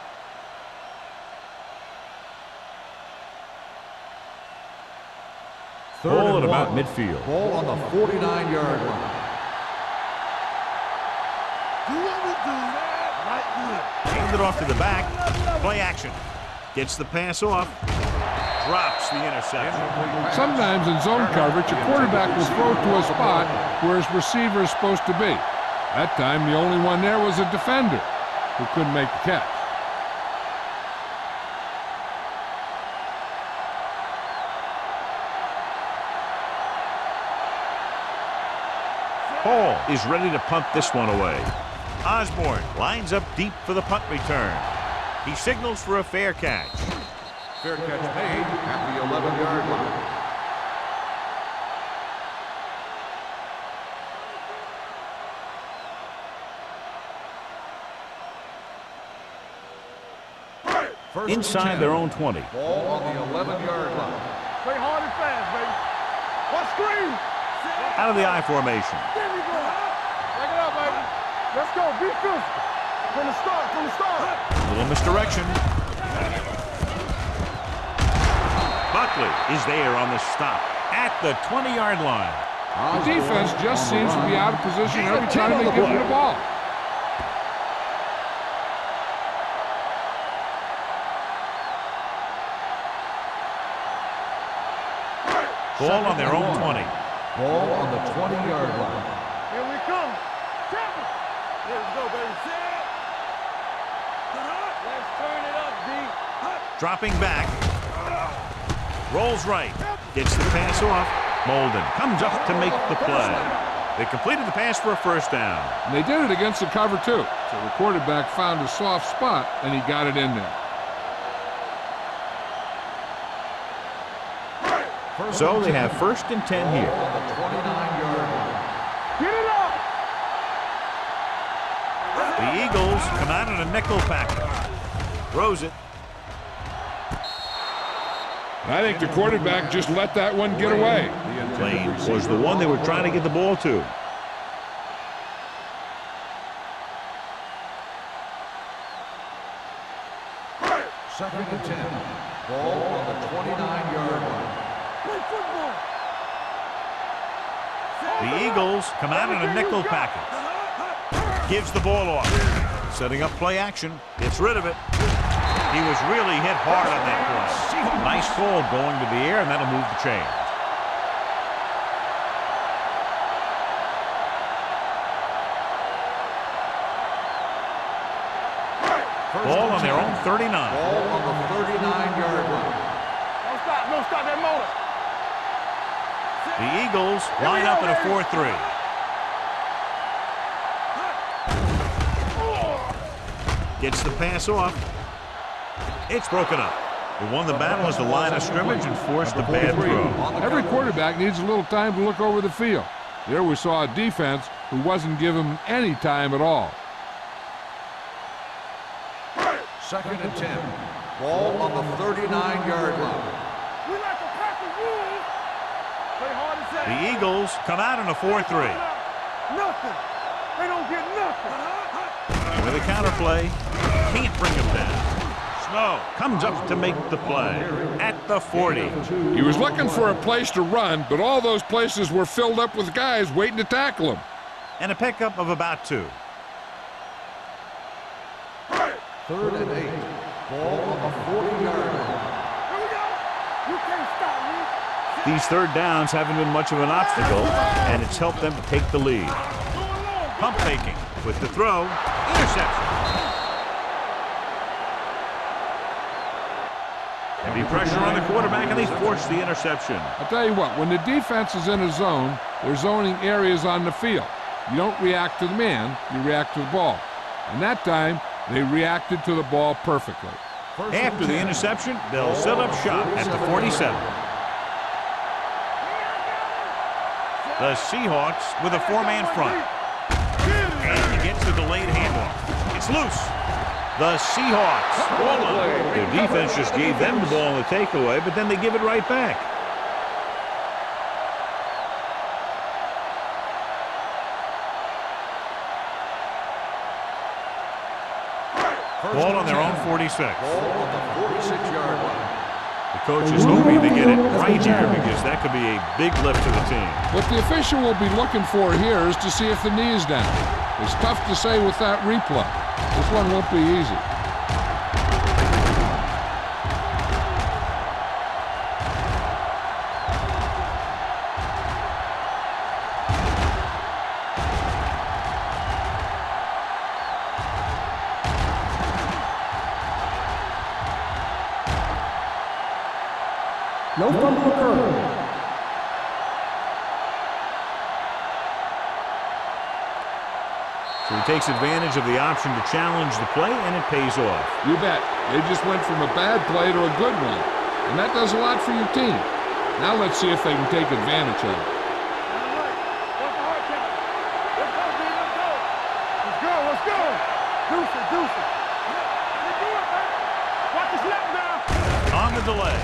Speaker 1: Ball at about midfield.
Speaker 3: Ball on the 49-yard line.
Speaker 1: Hand it off to the back. Play action. Gets the pass off. Drops the interception.
Speaker 2: Sometimes in zone coverage, a quarterback will throw to a spot where his receiver is supposed to be. That time, the only one there was a defender who couldn't make the catch.
Speaker 1: Hall is ready to punt this one away. Osborne lines up deep for the punt return. He signals for a fair catch.
Speaker 3: Fair catch made at the 11-yard line.
Speaker 5: Inside their own 20.
Speaker 3: Ball on the 11-yard line.
Speaker 4: Play hard and fast, baby. What screen?
Speaker 1: Out of the I formation.
Speaker 4: There we go. Back it up, baby. Let's go. Be physical. From the start, from the start.
Speaker 1: Little misdirection. Buckley is there on the stop at the 20-yard line.
Speaker 2: The defense just seems to be out of position every time they give them the ball.
Speaker 1: Ball on their own 20.
Speaker 3: Ball on the 20-yard line.
Speaker 4: Here we come. Tackle. Let's go, baby. Let's turn it up, D.
Speaker 1: Dropping back. Rolls right. Gets the pass off. Molden comes up to make the play. They completed the pass for a first down.
Speaker 2: And they did it against the cover, too. So the quarterback found a soft spot, and he got it in there.
Speaker 1: So they have 1st and 10 here.
Speaker 3: On the 29-yard line.
Speaker 4: Get it up.
Speaker 1: The Eagles come out in a nickel package. Throws it.
Speaker 2: I think the quarterback just let that one get away.
Speaker 5: Lane was the one they were trying to get the ball to.
Speaker 3: Second and 10. Ball on the 29-yard line.
Speaker 4: Play football.
Speaker 1: The Eagles come out in a nickel package. Gives the ball off. Setting up play action. Gets rid of it. He was really hit hard on that play. Nice ball going to the air, and that'll move the chain. Ball on their own 39.
Speaker 3: Ball on the 39-yard line.
Speaker 4: Don't stop. Don't stop that motor.
Speaker 1: The Eagles line up in a 4-3. Gets the pass off. It's broken up. Who won the battle is the line of scrimmage and forced the bad throw.
Speaker 2: Every quarterback needs a little time to look over the field. There we saw a defense who wasn't given any time at all.
Speaker 3: Second and 10. Ball on the 39-yard line.
Speaker 4: We like a pack of wolves. Play hard and fast.
Speaker 1: The Eagles come out in a 4-3.
Speaker 4: Nothing. They don't get nothing.
Speaker 1: With a counterplay, can't bring him down. Snow comes up to make the play at the 40.
Speaker 2: He was looking for a place to run, but all those places were filled up with guys waiting to tackle him.
Speaker 1: And a pickup of about 2.
Speaker 3: Third and 8. Ball on the 40-yard line.
Speaker 4: Here we go. You can't stop me.
Speaker 5: These third downs haven't been much of an obstacle, and it's helped them to take the lead.
Speaker 1: Pump faking with the throw. Interception. Heavy pressure on the quarterback, and they force the interception.
Speaker 2: I'll tell you what, when the defense is in a zone, they're zoning areas on the field. You don't react to the man, you react to the ball. And that time, they reacted to the ball perfectly.
Speaker 1: After the interception, they'll set up shop at the 47. The Seahawks with a 4-man front. And he gets the delayed handoff. It's loose. The Seahawks.
Speaker 5: Their defense just gave them the ball on the takeaway, but then they give it right back.
Speaker 1: Ball on their own 46.
Speaker 3: Ball on the 46-yard line.
Speaker 1: The coach is hoping to get it right here because that could be a big lift to the team.
Speaker 2: What the official will be looking for here is to see if the knee is down. It's tough to say with that replay. This one won't be easy.
Speaker 6: No fumble occurred.
Speaker 1: So he takes advantage of the option to challenge the play, and it pays off.
Speaker 2: You bet. They just went from a bad play to a good one. And that does a lot for your team. Now let's see if they can take advantage of it.
Speaker 4: Let's go. Deuce it. Watch his left now.
Speaker 1: On the delay.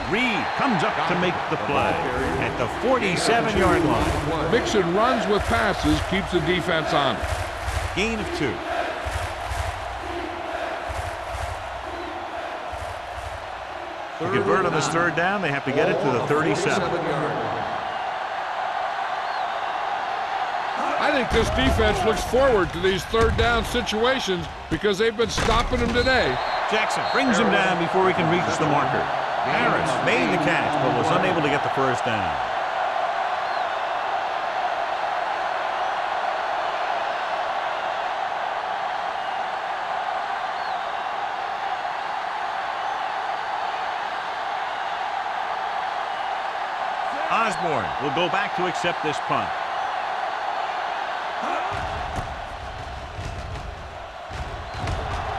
Speaker 1: Reed comes up to make the play at the 47-yard line.
Speaker 2: Mixon runs with passes, keeps the defense on it.
Speaker 1: Gain of 2. To convert on this third down, they have to get it to the 37.
Speaker 2: I think this defense looks forward to these third down situations because they've been stopping them today.
Speaker 1: Jackson brings him down before he can reach the marker. Harris made the catch, but was unable to get the first down. Osborne will go back to accept this punt.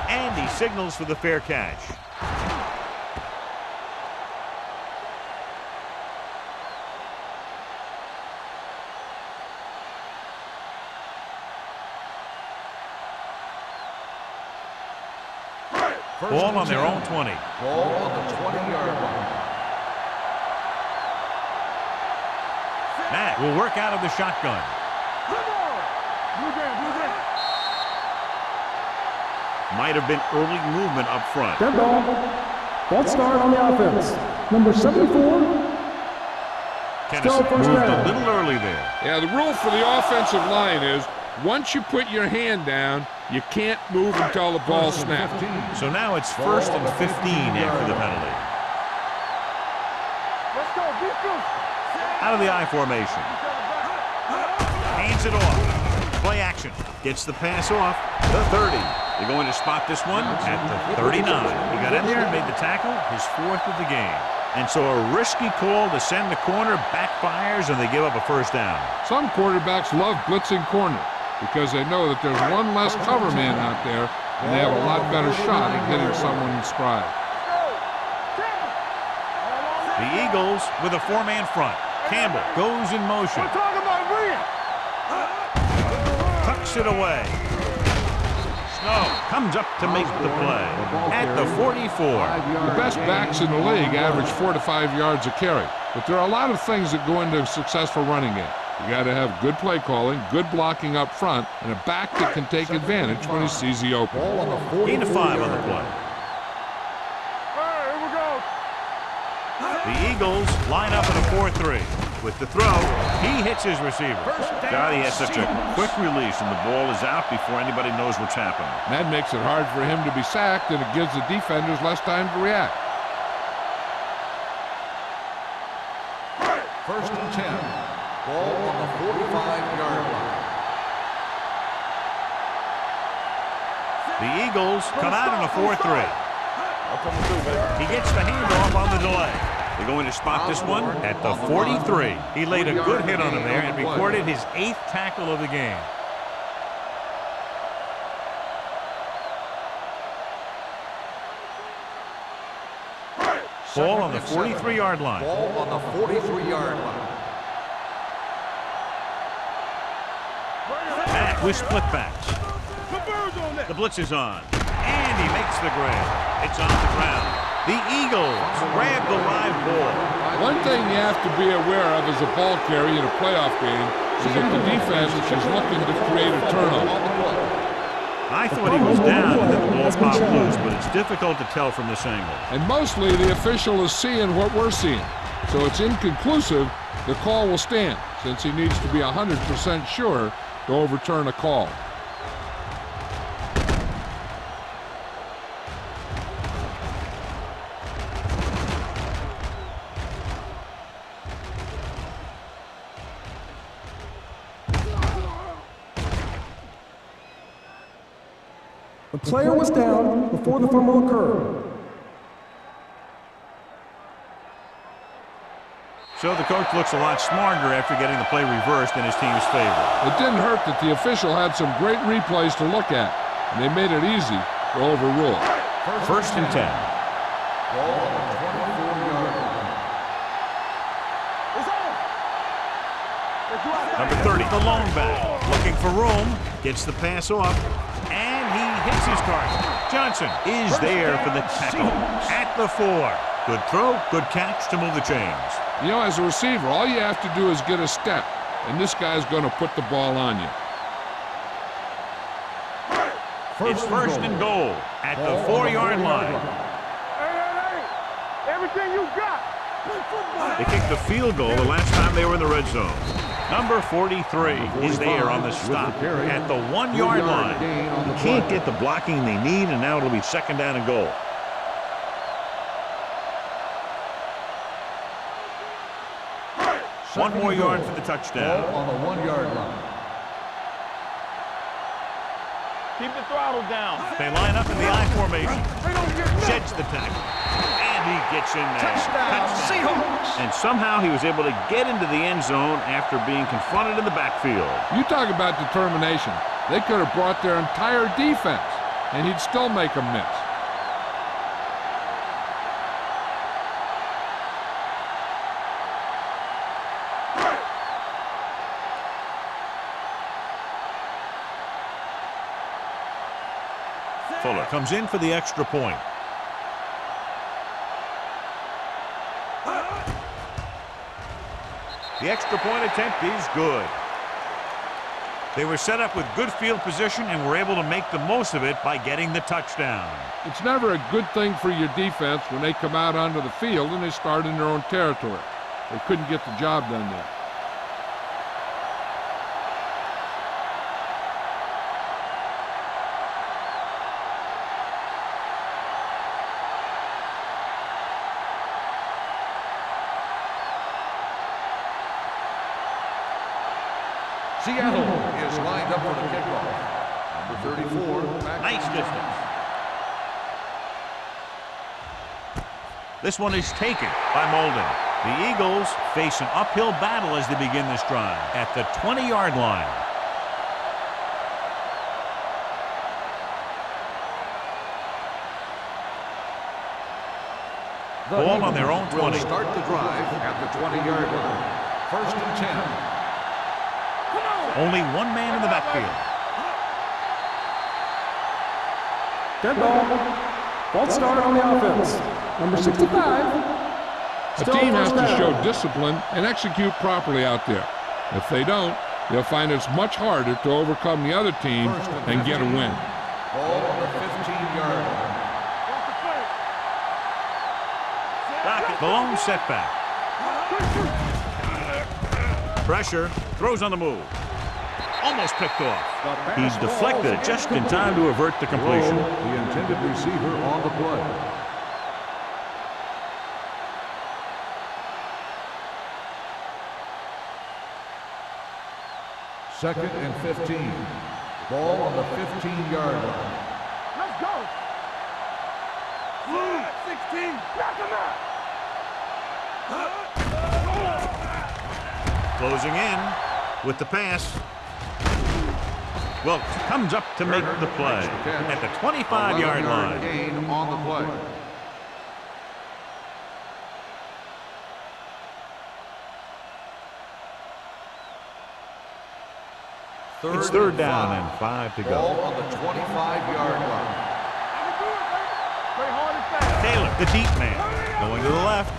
Speaker 1: And he signals for the fair catch. Ball on their own 20.
Speaker 3: Ball on the 20-yard line.
Speaker 1: Matt will work out of the shotgun. Might have been early movement up front.
Speaker 6: Dead ball. False start on the offense. Number 74.
Speaker 1: Tennessee moved a little early there.
Speaker 2: Yeah, the rule for the offensive line is once you put your hand down, you can't move until the ball snaps.
Speaker 1: So now it's 1st and 15 after the penalty.
Speaker 4: Let's go.
Speaker 1: Out of the I formation. Hands it off. Play action. Gets the pass off. The 30. They're going to spot this one at the 39. He got in there and made the tackle, his 4th of the game. And so a risky call to send the corner backfires, and they give up a first down.
Speaker 2: Some quarterbacks love blitzing corner because they know that there's one less cover man out there, and they have a lot better shot at hitting someone in stride.
Speaker 1: The Eagles with a 4-man front. Campbell goes in motion.
Speaker 4: We're talking about Rhea.
Speaker 1: Tucks it away. Snow comes up to make the play at the 44.
Speaker 2: The best backs in the league average 4 to 5 yards a carry, but there are a lot of things that go into a successful running game. You got to have good play calling, good blocking up front, and a back that can take advantage when he sees the open.
Speaker 1: Gain of 5 on the play.
Speaker 4: Here we go.
Speaker 1: The Eagles line up in a 4-3. With the throw, he hits his receiver.
Speaker 5: God, he has such a quick release, and the ball is out before anybody knows what's happening.
Speaker 2: That makes it hard for him to be sacked, and it gives the defenders less time to react.
Speaker 3: 1st and 10. Ball on the 45-yard line.
Speaker 1: The Eagles come out in a 4-3. He gets the handoff on the delay. They're going to spot this one at the 43. He laid a good hit on him there and recorded his 8th tackle of the game. Ball on the 43-yard line.
Speaker 3: Ball on the 43-yard line.
Speaker 1: Matt with split backs. The blitz is on. And he makes the grab. It's on the ground. The Eagles grab the live ball.
Speaker 2: One thing you have to be aware of as a ball carrier in a playoff game is that the defense is looking to create a turnover.
Speaker 1: I thought he was down and then the ball popped loose, but it's difficult to tell from this angle.
Speaker 2: And mostly the official is seeing what we're seeing. So it's inconclusive. The call will stand since he needs to be 100% sure to overturn a call.
Speaker 6: The player was down before the fumble occurred.
Speaker 1: So the coach looks a lot smarter after getting the play reversed in his team's favor.
Speaker 2: It didn't hurt that the official had some great replays to look at, and they made it easy to overrule.
Speaker 1: First and 10.
Speaker 3: Ball on the 24-yard line.
Speaker 1: Number 30, the lone back, looking for room, gets the pass off, and he hits his target. Johnson is there for the tackle at the 4. Good throw, good catch to move the chains.
Speaker 2: You know, as a receiver, all you have to do is get a step, and this guy's going to put the ball on you.
Speaker 1: It's first and goal at the 4-yard line.
Speaker 4: Hey, everything you got.
Speaker 1: They kicked the field goal the last time they were in the red zone. Number 43 is there on the stop at the 1-yard line.
Speaker 5: You can't get the blocking they need, and now it'll be second down and goal.
Speaker 1: One more yard for the touchdown.
Speaker 3: Ball on the 1-yard line.
Speaker 4: Keep the throttle down.
Speaker 1: They line up in the I formation. Sheds the tackle. And he gets in there. Touchdown, Seahawks. And somehow he was able to get into the end zone after being confronted in the backfield.
Speaker 2: You talk about determination. They could have brought their entire defense, and he'd still make them miss.
Speaker 1: Fuller comes in for the extra point. The extra point attempt is good. They were set up with good field position and were able to make the most of it by getting the touchdown.
Speaker 2: It's never a good thing for your defense when they come out onto the field and they start in their own territory. They couldn't get the job done there.
Speaker 3: Seattle is lined up for the kickoff. Number 34.
Speaker 1: Nice distance. This one is taken by Molden. The Eagles face an uphill battle as they begin this drive at the 20-yard line. Ball on their own 20.
Speaker 3: Will start the drive at the 20-yard line. First and 10.
Speaker 1: Only one man in the backfield.
Speaker 6: Dead ball. False start on the offense. Number 65.
Speaker 2: A team has to show discipline and execute properly out there. If they don't, they'll find it's much harder to overcome the other team and get a win.
Speaker 3: Ball on the 15-yard line.
Speaker 1: The lone setback. Pressure. Throws on the move. Almost picked off. He's deflected it just in time to avert the completion.
Speaker 3: The intended receiver on the play. Second and 15. Ball on the 15-yard line.
Speaker 4: Let's go. 16. Back him up.
Speaker 1: Closing in with the pass. Wilkes comes up to make the play at the 25-yard line.
Speaker 3: Gain on the play.
Speaker 1: It's third down and 5 to
Speaker 3: Ball
Speaker 1: go.
Speaker 3: on the 25-yard line.
Speaker 4: Play hard and fast.
Speaker 1: Taylor, the deep man, going to the left.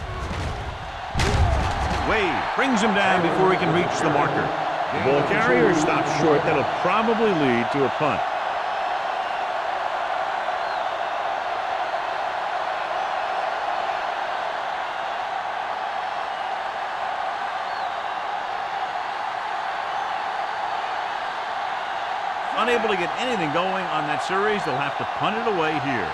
Speaker 1: Wade brings him down before he can reach the marker. The ball carrier stops short. That'll probably lead to a punt. Unable to get anything going on that series, they'll have to punt it away here.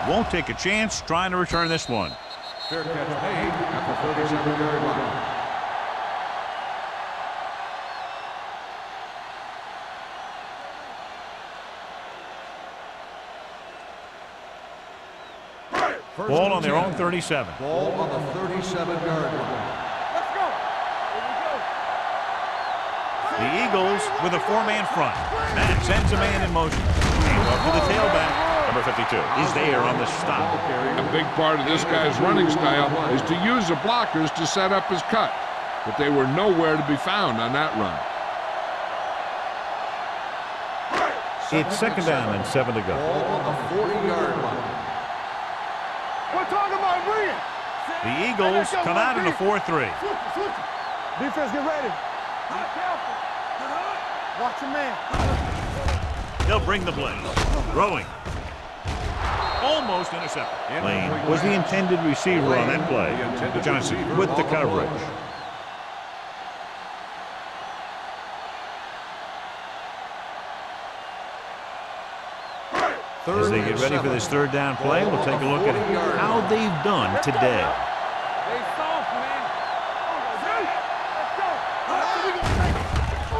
Speaker 1: Won't take a chance trying to return this one.
Speaker 3: Fair catch made at the 37-yard line.
Speaker 1: Ball on their own 37.
Speaker 3: Ball on the 37-yard line.
Speaker 4: Let's go. Here we go.
Speaker 1: The Eagles with a four-man front. That sends a man in motion. Hand off to the tailback. Number 52 is there on the stop.
Speaker 2: A big part of this guy's running style is to use the blockers to set up his cut, but they were nowhere to be found on that run.
Speaker 1: It's second down and 7 to go.
Speaker 3: Ball on the 40-yard line.
Speaker 4: We're talking about bringing.
Speaker 1: The Eagles come out in a 4-3.
Speaker 4: Defense, get ready. Careful. Watch your man.
Speaker 1: They'll bring the blitz. Throwing. Almost intercepted. Lane was the intended receiver on that play. Johnson with the coverage. As they get ready for this third down play, we'll take a look at how they've done today.
Speaker 4: They soft, man.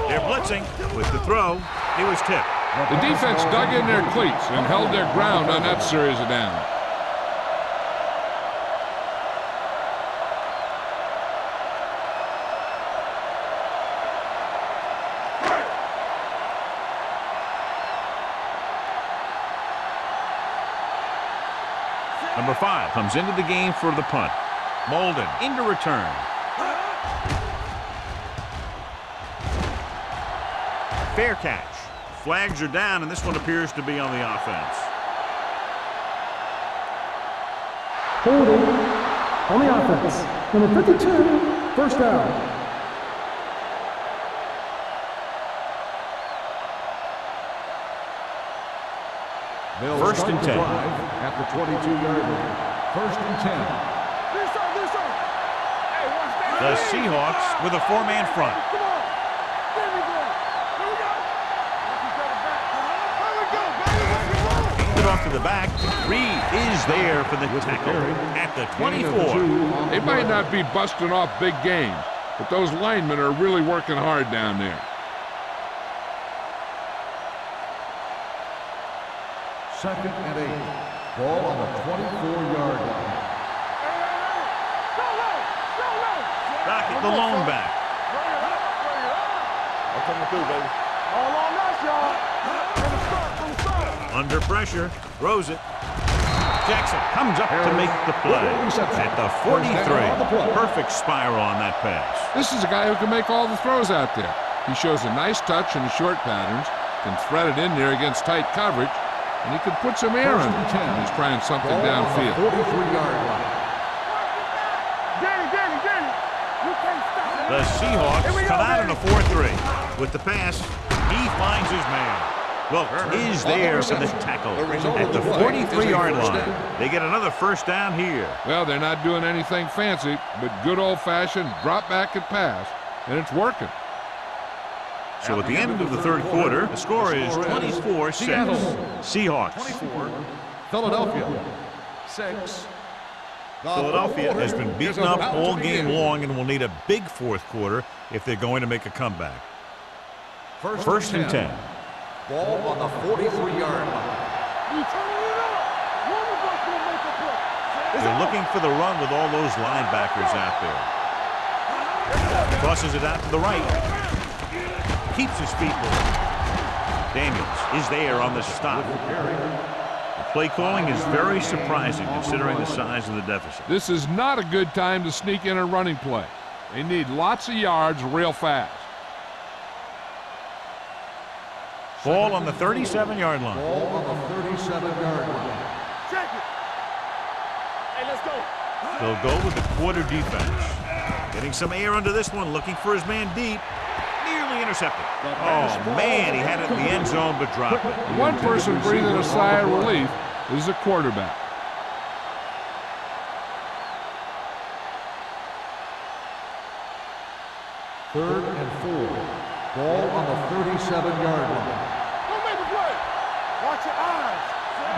Speaker 1: They're blitzing with the throw. It was tipped.
Speaker 2: The defense dug in their cleats and held their ground on that series of downs.
Speaker 1: Number 5 comes into the game for the punt. Molden into return. Fair catch. Flags are down, and this one appears to be on the offense.
Speaker 6: Holding on the offense. Number 52, first down.
Speaker 1: First and 10.
Speaker 3: At the 22-yard line. First and 10.
Speaker 1: The Seahawks with a four-man front.
Speaker 4: Come on. There we go. Here we go.
Speaker 1: Handed off to the back. Reed is there for the tackle at the 24.
Speaker 2: They might not be busting off big games, but those linemen are really working hard down there.
Speaker 3: Second and 8. Ball on the 24-yard line.
Speaker 1: Back at the lone back.
Speaker 4: I'm coming through, baby. All on us, y'all. From the start.
Speaker 1: Under pressure. Throws it. Jackson comes up to make the play at the 43. Perfect spiral on that pass.
Speaker 2: This is a guy who can make all the throws out there. He shows a nice touch in the short patterns, can thread it in there against tight coverage, and he can put some air in it when he's trying something downfield.
Speaker 3: 43-yard line.
Speaker 4: Danny. You can't stop.
Speaker 1: The Seahawks come out in a 4-3. With the pass, he finds his man. Wilkes is there for the tackle at the 43-yard line. They get another first down here.
Speaker 2: Well, they're not doing anything fancy, but good old-fashioned drop back and pass, and it's working.
Speaker 1: So at the end of the third quarter, the score is 24-6. Seahawks.
Speaker 3: 24. Philadelphia. 6.
Speaker 1: Philadelphia has been beaten up all game long and will need a big fourth quarter if they're going to make a comeback. First and 10.
Speaker 3: Ball on the 43-yard line.
Speaker 1: They're looking for the run with all those linebackers out there. Crosses it out to the right. Keeps his feet moving. Daniels is there on the stop. The play calling is very surprising considering the size of the deficit.
Speaker 2: This is not a good time to sneak in a running play. They need lots of yards real fast.
Speaker 1: Ball on the 37-yard line.
Speaker 3: Ball on the 37-yard line.
Speaker 4: Check it. Hey, let's go.
Speaker 1: They'll go with the quarter defense. Getting some air under this one, looking for his man deep. Nearly intercepted. Oh, man, he had it in the end zone, but dropped it.
Speaker 2: One person breathing a sigh of relief is the quarterback.
Speaker 3: 3rd and 4. Ball on the 37-yard line.
Speaker 4: Don't make a play. Watch your eyes.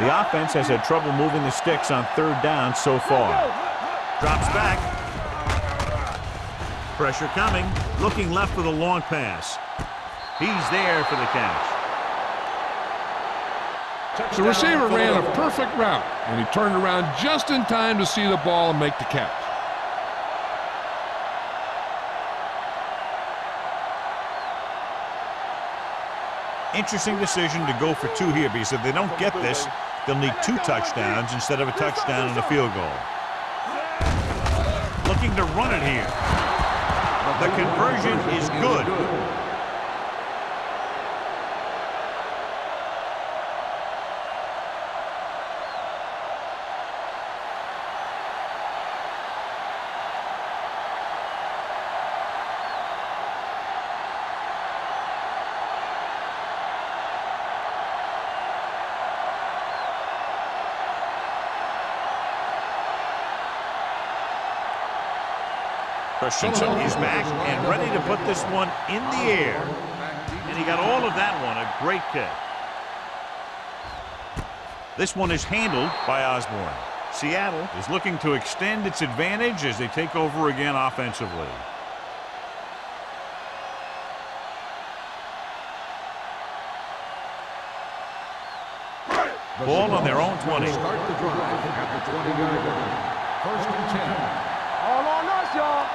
Speaker 1: The offense has had trouble moving the sticks on 3rd down so far. Drops back. Pressure coming. Looking left for the long pass. He's there for the catch.
Speaker 2: The receiver ran a perfect route, and he turned around just in time to see the ball and make the catch.
Speaker 1: Interesting decision to go for 2 here, because if they don't get this, they'll need 2 touchdowns instead of a touchdown and a field goal. Looking to run it here. The conversion is good. Christensen is back and ready to put this one in the air. And he got all of that one. A great kick. This one is handled by Osborne. Seattle is looking to extend its advantage as they take over again offensively. Ball on their own 20.
Speaker 3: Start the drive at the 20-yard line. 1st and 10.
Speaker 4: All on us, y'all.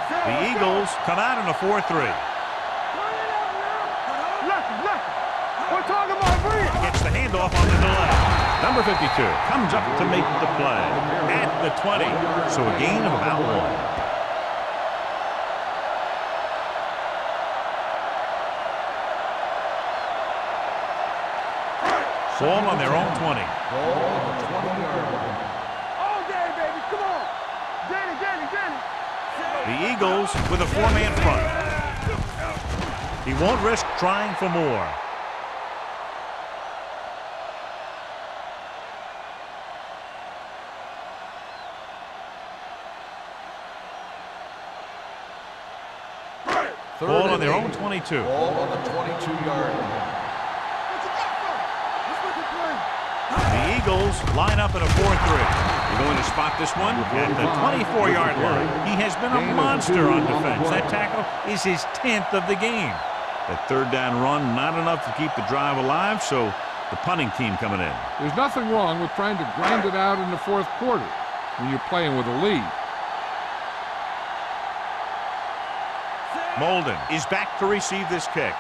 Speaker 1: The Eagles come out in a 4-3.
Speaker 4: Left. We're talking about Bree.
Speaker 1: Gets the handoff on the delay. Number 52 comes up to make the play at the 20. So a gain of about 1. Ball on their own 20.
Speaker 3: Ball on the 20-yard line.
Speaker 4: All day, baby. Come on. Get it.
Speaker 1: The Eagles with a 4-man front. He won't risk trying for more. Ball on their own 22.
Speaker 3: Ball on the 22-yard line.
Speaker 1: The Eagles line up in a 4-3. You're going to spot this one at the 24-yard line. He has been a monster on defense. That tackle is his 10th of the game. That 3rd down run, not enough to keep the drive alive, so the punting team coming in.
Speaker 2: There's nothing wrong with trying to grind it out in the 4th quarter when you're playing with a lead.
Speaker 1: Molden is back to receive this kick.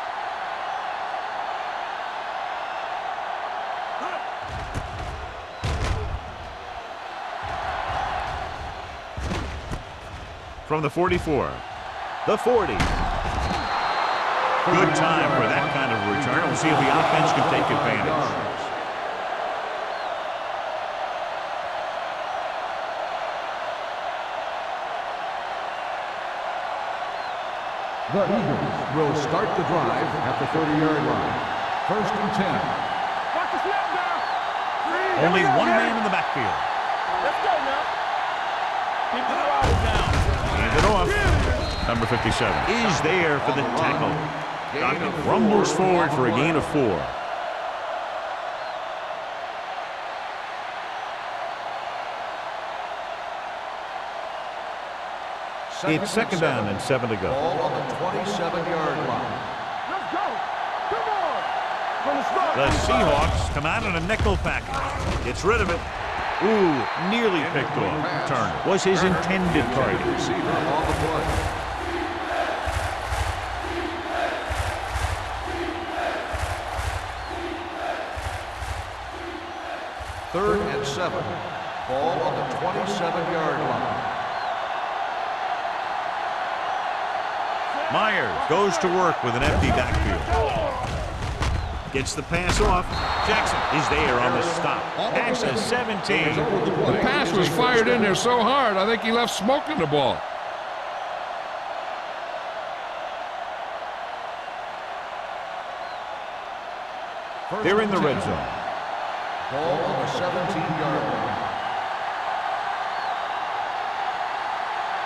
Speaker 1: From the 44. The 40. Good time for that kind of return. We'll see if the offense can take advantage.
Speaker 3: The Eagles will start the drive at the 30-yard line. 1st and 10.
Speaker 4: Watch the snap now.
Speaker 1: Only one man in the backfield.
Speaker 4: Let's go now. Keep the ball down.
Speaker 1: Hand it off. Number 57 is there for the tackle. Dockett rumbles forward for a gain of 4. It's 2nd down and 7 to go.
Speaker 3: Ball on the 27-yard line.
Speaker 4: Let's go. Come on. From the start.
Speaker 1: The Seahawks come out in a nickel package. Gets rid of it. Ooh, nearly picked off. Turner was his intended target.
Speaker 3: Receiver on the play. Third and 7. Ball on the 27-yard line.
Speaker 1: Myers goes to work with an empty backfield. Gets the pass off. Jackson is there on the stop. At the 17.
Speaker 2: The pass was fired in there so hard, I think he left smoke in the ball.
Speaker 1: They're in the red zone.
Speaker 3: Ball on the 17-yard line.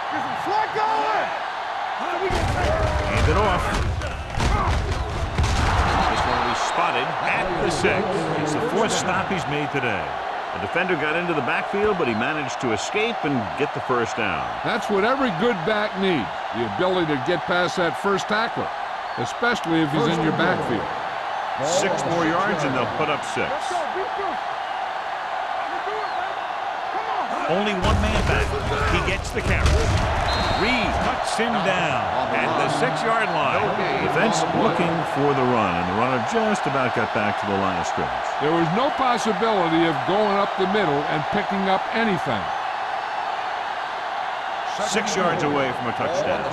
Speaker 4: Get some slack going.
Speaker 1: Hand it off. This one will be spotted at the 6. It's the 4th stop he's made today. The defender got into the backfield, but he managed to escape and get the first down.
Speaker 2: That's what every good back needs, the ability to get past that first tackler, especially if he's in your backfield.
Speaker 1: 6 more yards and they'll put up 6. Only one man back. He gets the carry. Reed cuts him down at the 6-yard line. Defense looking for the run, and the runner just about got back to the line of scrimmage.
Speaker 2: There was no possibility of going up the middle and picking up anything.
Speaker 1: 6 yards away from a touchdown.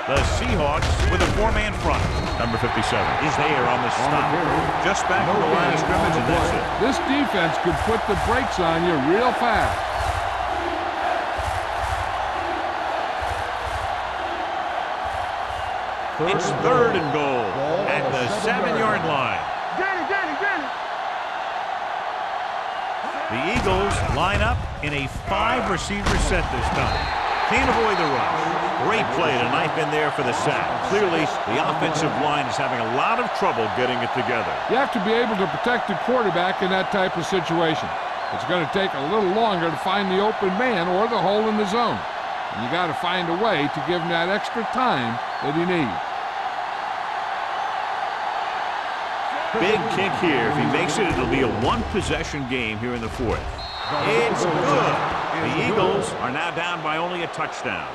Speaker 1: The Seahawks with a 4-man front. Number 57 is there on the stop. Just back to the line of scrimmage, and that's it.
Speaker 2: This defense could put the brakes on you real fast.
Speaker 1: It's 3rd and goal at the 7-yard line. The Eagles line up in a 5-receiver set this time. Can't avoid the rush. Great play to knife in there for the sack. Clearly, the offensive line is having a lot of trouble getting it together.
Speaker 2: You have to be able to protect the quarterback in that type of situation. It's going to take a little longer to find the open man or the hole in the zone. And you got to find a way to give him that extra time that he needs.
Speaker 1: Big kick here. If he makes it, it'll be a 1-possession game here in the 4th. It's good. The Eagles are now down by only a touchdown.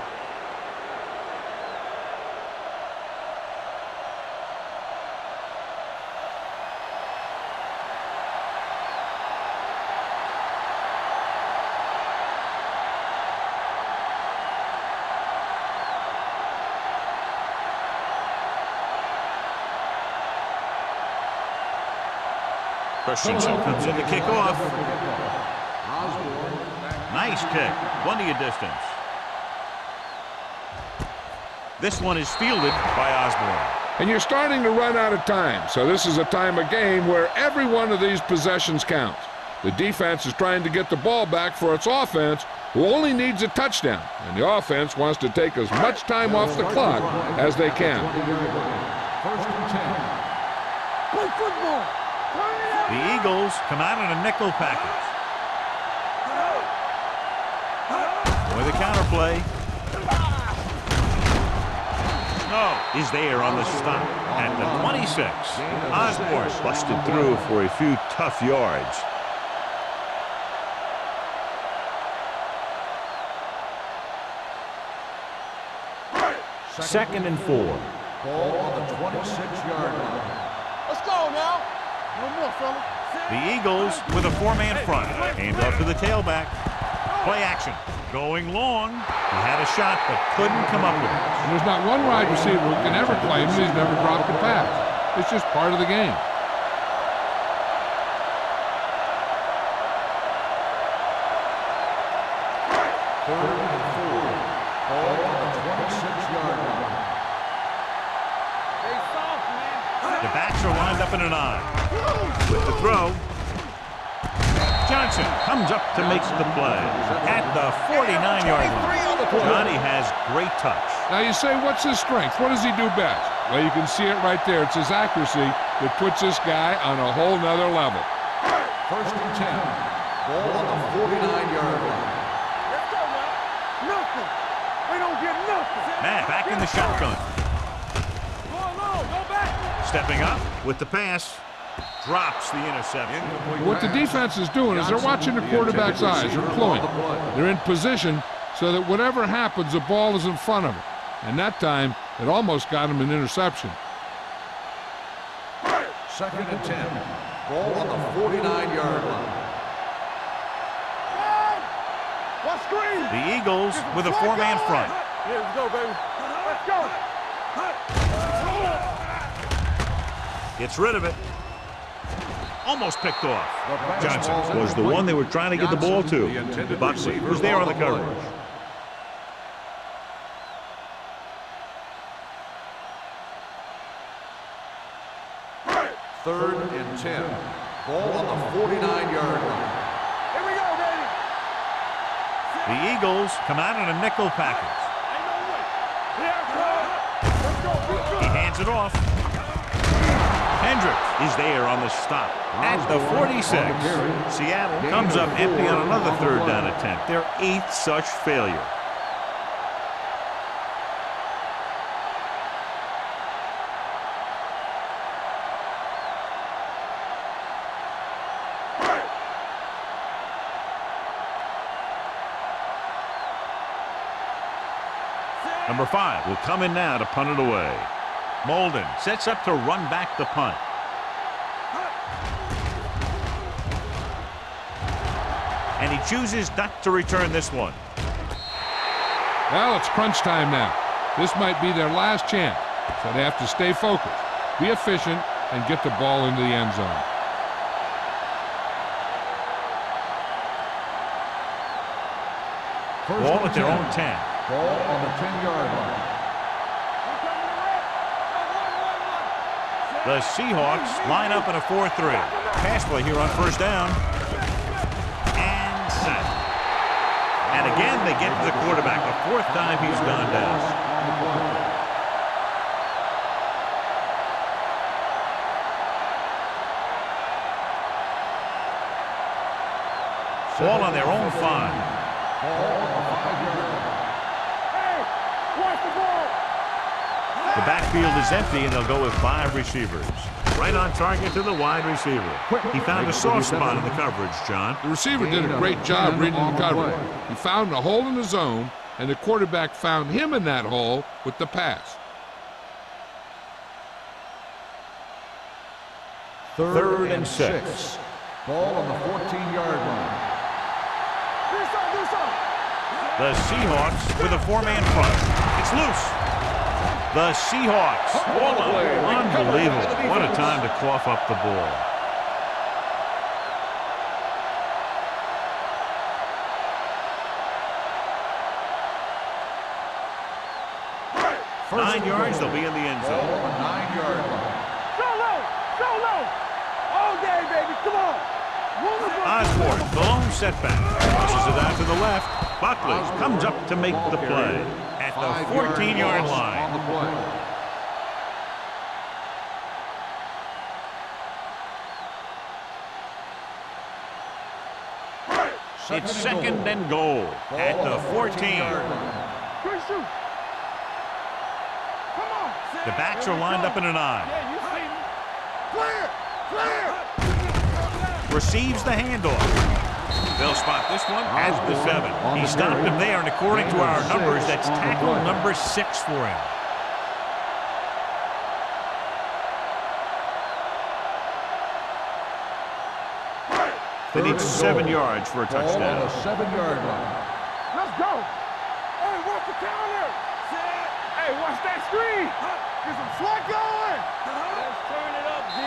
Speaker 1: Christensen comes in to kick off. Nice kick. Plenty of distance. This one is fielded by Osborne.
Speaker 2: And you're starting to run out of time, so this is a time of game where every one of these possessions counts. The defense is trying to get the ball back for its offense, who only needs a touchdown, and the offense wants to take as much time off the clock as they can.
Speaker 3: 1st and 10.
Speaker 4: Play football.
Speaker 1: The Eagles come out in a nickel package. With a counterplay. No, is there on the stop at the 26. Osborne busted through for a few tough yards. Second and 4.
Speaker 3: Ball on the 26-yard line.
Speaker 4: Let's go now. No more, fella.
Speaker 1: The Eagles with a 4-man front. Hand off to the tailback. Play action. Going long. He had a shot, but couldn't come up with it.
Speaker 2: And there's not one wide receiver who can ever claim he's never dropped a pass. It's just part of the game.
Speaker 3: Third and 4. Ball on the 26-yard line.
Speaker 4: Stay soft, man.
Speaker 1: The backs are lined up in an I. With the throw. Johnson comes up to make the play at the 49-yard line. Johnny has great touch.
Speaker 2: Now you say, what's his strength? What does he do best? Well, you can see it right there. It's his accuracy that puts this guy on a whole nother level.
Speaker 3: 1st and 10. Ball on the 49-yard line.
Speaker 4: Let's go now. Nothing. We don't get nothing.
Speaker 1: Matt back in the shotgun.
Speaker 4: Go along. Go back.
Speaker 1: Stepping up with the pass. Drops the interception.
Speaker 2: What the defense is doing is they're watching the quarterback's eyes. They're pulling. They're in position so that whatever happens, the ball is in front of him. And that time, it almost got him an interception.
Speaker 3: 2nd and 10. Ball on the 49-yard line.
Speaker 4: What screen?
Speaker 1: The Eagles with a 4-man front.
Speaker 4: Here we go, baby. Let's go.
Speaker 1: Gets rid of it. Almost picked off. Johnson was the one they were trying to get the ball to. Buckley was there on the coverage.
Speaker 3: Third and 10. Ball on the 49-yard line.
Speaker 4: Here we go, baby.
Speaker 1: The Eagles come out in a nickel package. He hands it off. Hendricks is there on the stop at the 46. Seattle comes up empty on another third down attempt. Their 8th such failure. Number 5 will come in now to punt it away. Molden sets up to run back the punt. And he chooses not to return this one.
Speaker 2: Well, it's crunch time now. This might be their last chance, so they have to stay focused, be efficient, and get the ball into the end zone.
Speaker 1: Ball at their own 10.
Speaker 3: Ball on the 10-yard line.
Speaker 1: The Seahawks line up in a 4-3. Pass play here on first down. And set. And again, they get to the quarterback. The 4th time he's gone down. Ball on their own 5.
Speaker 3: Ball on the 5-yard line.
Speaker 1: The backfield is empty, and they'll go with 5 receivers. Right on target to the wide receiver. He found a soft spot in the coverage, John.
Speaker 2: The receiver did a great job reading the coverage. He found a hole in the zone, and the quarterback found him in that hole with the pass.
Speaker 1: 3rd and 6.
Speaker 3: Ball on the 14-yard line.
Speaker 1: The Seahawks with a 4-man front. It's loose. The Seahawks. Unbelievable. What a time to cough up the ball. First 9 yards, they'll be in the end zone.
Speaker 3: Ball on the 9-yard line.
Speaker 4: Go low. All day, baby. Come on.
Speaker 1: Osborne, the lone setback. Pushes it out to the left. Buckley comes up to make the play at the 14-yard line.
Speaker 3: On the play.
Speaker 1: It's 2nd and goal at the 14.
Speaker 4: Good shoot. Come on.
Speaker 1: The backs are lined up in a 9.
Speaker 4: Yeah, you see me. Clear.
Speaker 1: Receives the handoff. They'll spot this one at the 7. He stopped him there, and according to our numbers, that's tackle number 6 for him. They need 7 yards for a touchdown.
Speaker 3: Ball on the 7-yard line.
Speaker 4: Let's go. Hey, watch the counter. Hey, watch that screen. Get some slack going. Let's turn it up, D.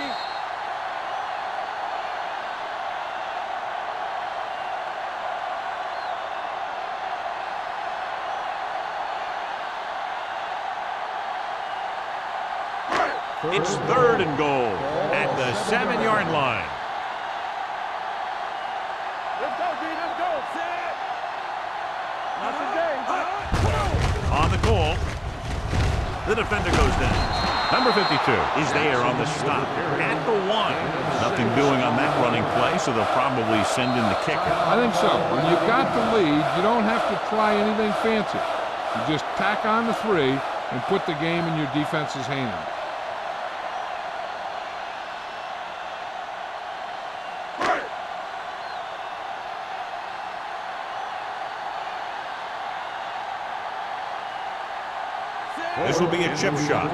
Speaker 1: It's 3rd and goal at the 7-yard line.
Speaker 4: Let's go, D. Let's go. Set. Not today.
Speaker 1: On the call. The defender goes down. Number 52 is there on the stop at the 1. Nothing doing on that running play, so they'll probably send in the kicker.
Speaker 2: I think so. When you've got the lead, you don't have to try anything fancy. You just tack on the 3 and put the game in your defense's hands.
Speaker 1: This will be a chip shot.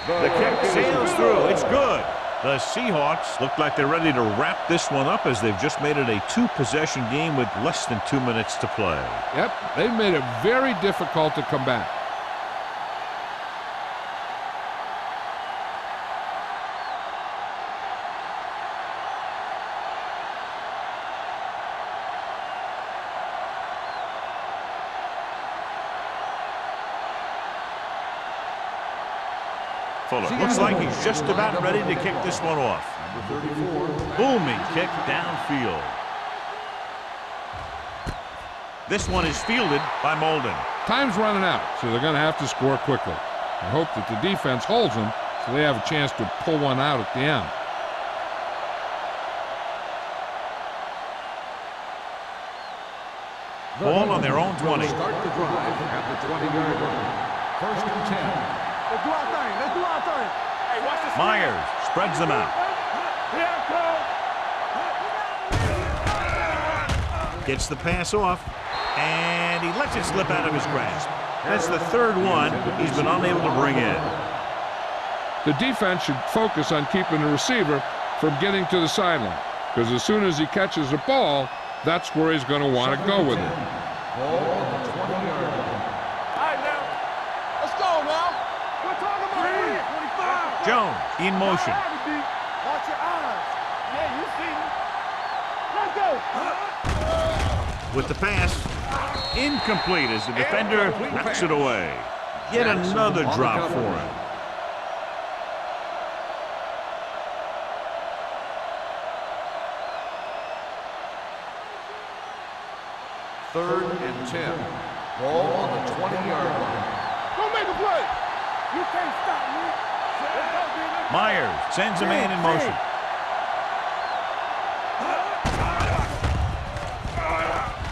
Speaker 1: The kick sails through. It's good. The Seahawks look like they're ready to wrap this one up as they've just made it a 2-possession game with less than 2 minutes to play.
Speaker 2: Yep, they've made it very difficult to come back.
Speaker 1: Fuller looks like he's just about ready to kick this one off. Booming kick downfield. This one is fielded by Molden.
Speaker 2: Time's running out, so they're going to have to score quickly. I hope that the defense holds them so they have a chance to pull one out at the end.
Speaker 1: Ball on their own 20.
Speaker 3: Start the drive at the 20-yard line. First and 10.
Speaker 4: Let's do our thing. Let's do our thing. Hey, watch this.
Speaker 1: Myers spreads them out.
Speaker 4: Here I come.
Speaker 1: Gets the pass off, and he lets it slip out of his grasp. That's the third one he's been unable to bring in.
Speaker 2: The defense should focus on keeping the receiver from getting to the sideline, because as soon as he catches the ball, that's where he's going to want to go with it.
Speaker 3: Ball on the 20-yard line.
Speaker 4: All right, now. Let's go now. We're talking about 25.
Speaker 1: Jones in motion.
Speaker 4: Watch your eyes. Yeah, you see me. Let's go.
Speaker 1: With the pass, incomplete as the defender knocks it away. Yet another drop for him.
Speaker 3: Third and 10. Ball on the 20-yard line.
Speaker 4: Go make a play. You can't stop me.
Speaker 1: Myers sends a man in motion.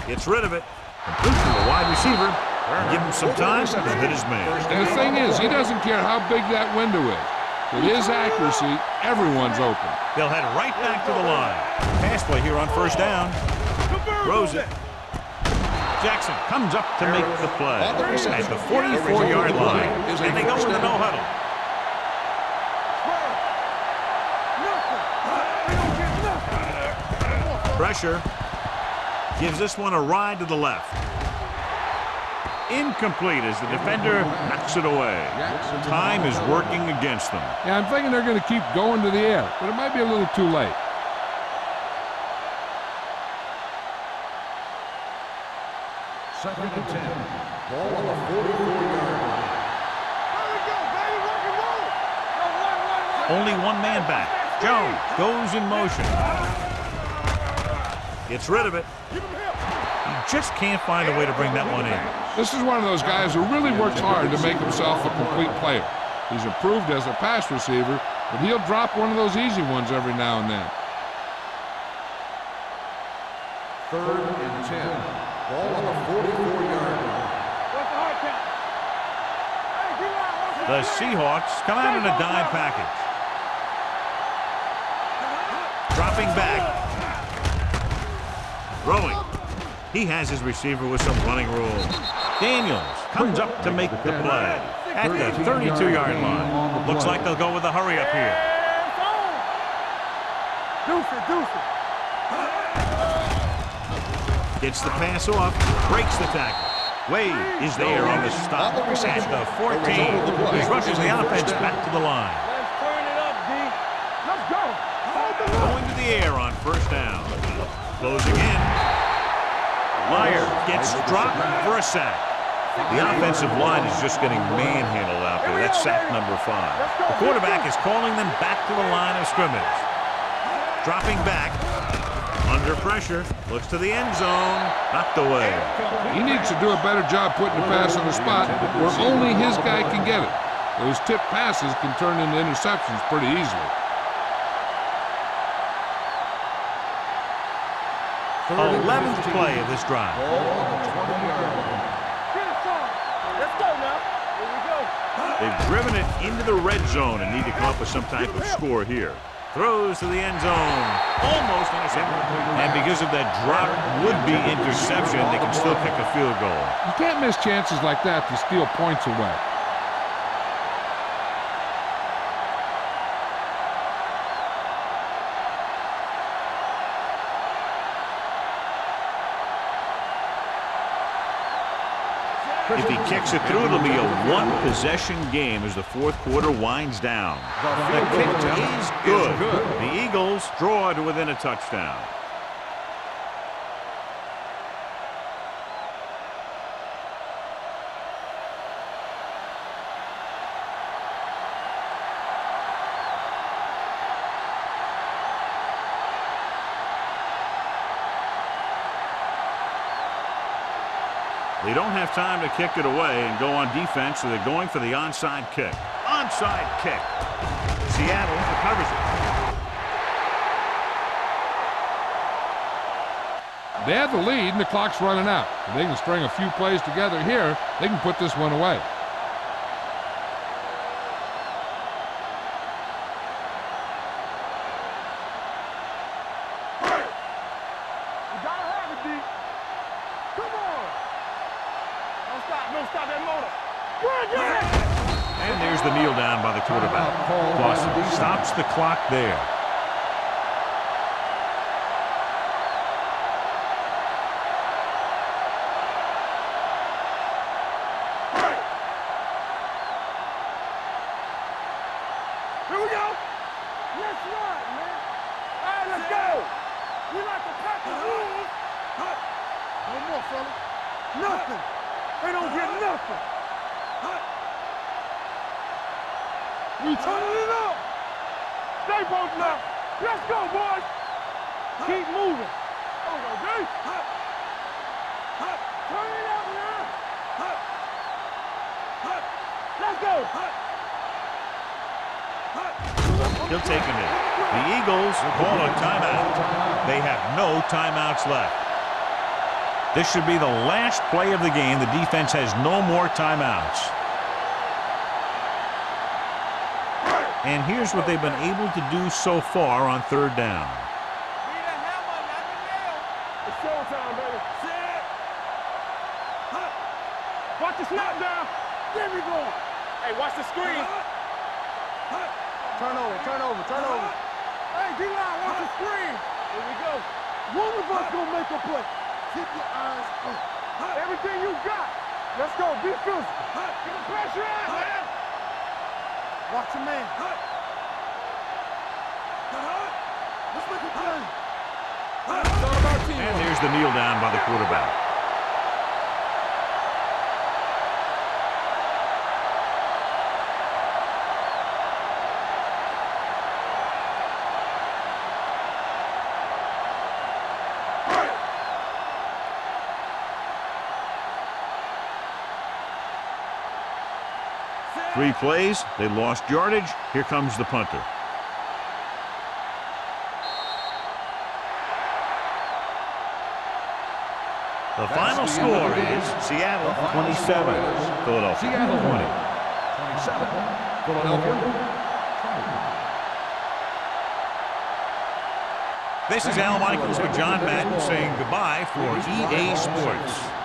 Speaker 1: Gets rid of it. Complete to the wide receiver. Give him some time to hit his man.
Speaker 2: And the thing is, he doesn't care how big that window is. With his accuracy, everyone's open.
Speaker 1: They'll head right back to the line. Pass play here on first down. Throws it. Jackson comes up to make the play at the 44-yard line. And they go with the no huddle. Pressure. Gives this one a ride to the left. Incomplete as the defender knocks it away. Time is working against them.
Speaker 2: Yeah, I'm thinking they're going to keep going to the air, but it might be a little too late.
Speaker 3: Second and 10. Ball on the 44-yard line.
Speaker 1: Only one man back. Jones goes in motion. Gets rid of it. He just can't find a way to bring that one in.
Speaker 2: This is one of those guys who really works hard to make himself a complete player. He's improved as a pass receiver, but he'll drop one of those easy ones every now and then.
Speaker 3: Third and 10. Ball on the 44-yard line.
Speaker 1: The Seahawks come out in a dime package. Dropping back. Throwing. He has his receiver with some running rules. Daniels comes up to make the play at the 32-yard line. Looks like they'll go with a hurry up here. Gets the pass off, breaks the tackle. Wade is there on the stop at the 14. He rushes the offense back to the line.
Speaker 4: Let's turn it up, D. Let's go. Hold the look.
Speaker 1: Going to the air on first down. Closing in. Myers gets dropped for a sack. The offensive line is just getting manhandled out there. That's sack number 5. The quarterback is calling them back to the line of scrimmage. Dropping back. Under pressure. Looks to the end zone. Knocked away.
Speaker 2: He needs to do a better job putting the pass on the spot where only his guy can get it. Those tipped passes can turn into interceptions pretty easily.
Speaker 1: 11th play of this drive.
Speaker 3: Ball on the 20-yard line.
Speaker 4: Let's go now. Here we go.
Speaker 1: They've driven it into the red zone and need to come up with some type of score here. Throws to the end zone. Almost intercepted. And because of that drop would-be interception, they can still kick a field goal.
Speaker 2: You can't miss chances like that to steal points away.
Speaker 1: If he kicks it through, it'll be a one-possession game as the fourth quarter winds down. The kick is good. The Eagles draw to within a touchdown. They don't have time to kick it away and go on defense, so they're going for the onside kick. Onside kick. Seattle recovers it.
Speaker 2: They have the lead, and the clock's running out. If they can string a few plays together here, they can put this one away.
Speaker 1: And there's the kneel down by the quarterback. Clausen stops the clock there.
Speaker 4: Here we go. Let's run, man. All right, let's go. We like to pack the rules. No more, fella. Nothing. They don't get nothing. We turning it up. Stay both up. Let's go, boys. Keep moving. There we go, Dave. Turn it up now. Let's go.
Speaker 1: He'll take him in. The Eagles call a timeout. They have no timeouts left. This should be the last play of the game. The defense has no more timeouts. And here's what they've been able to do so far on third down.
Speaker 4: It's showtime, baby. Watch the snap down. There we go. Hey, watch the screen. Turn over, turn over, turn over. Hey, D-line, watch the screen. Here we go. One of us gonna make a play. Keep your eyes up. Everything you got. Let's go. Be physical. Get the pressure out, man. Watch your man. Let's make a play.
Speaker 1: And there's the kneel down by the quarterback. Three plays, they lost yardage. Here comes the punter. The final score is Seattle 27, Philadelphia 20.
Speaker 3: 27, Philadelphia.
Speaker 1: This is Al Michaels with John Madden saying goodbye for EA Sports.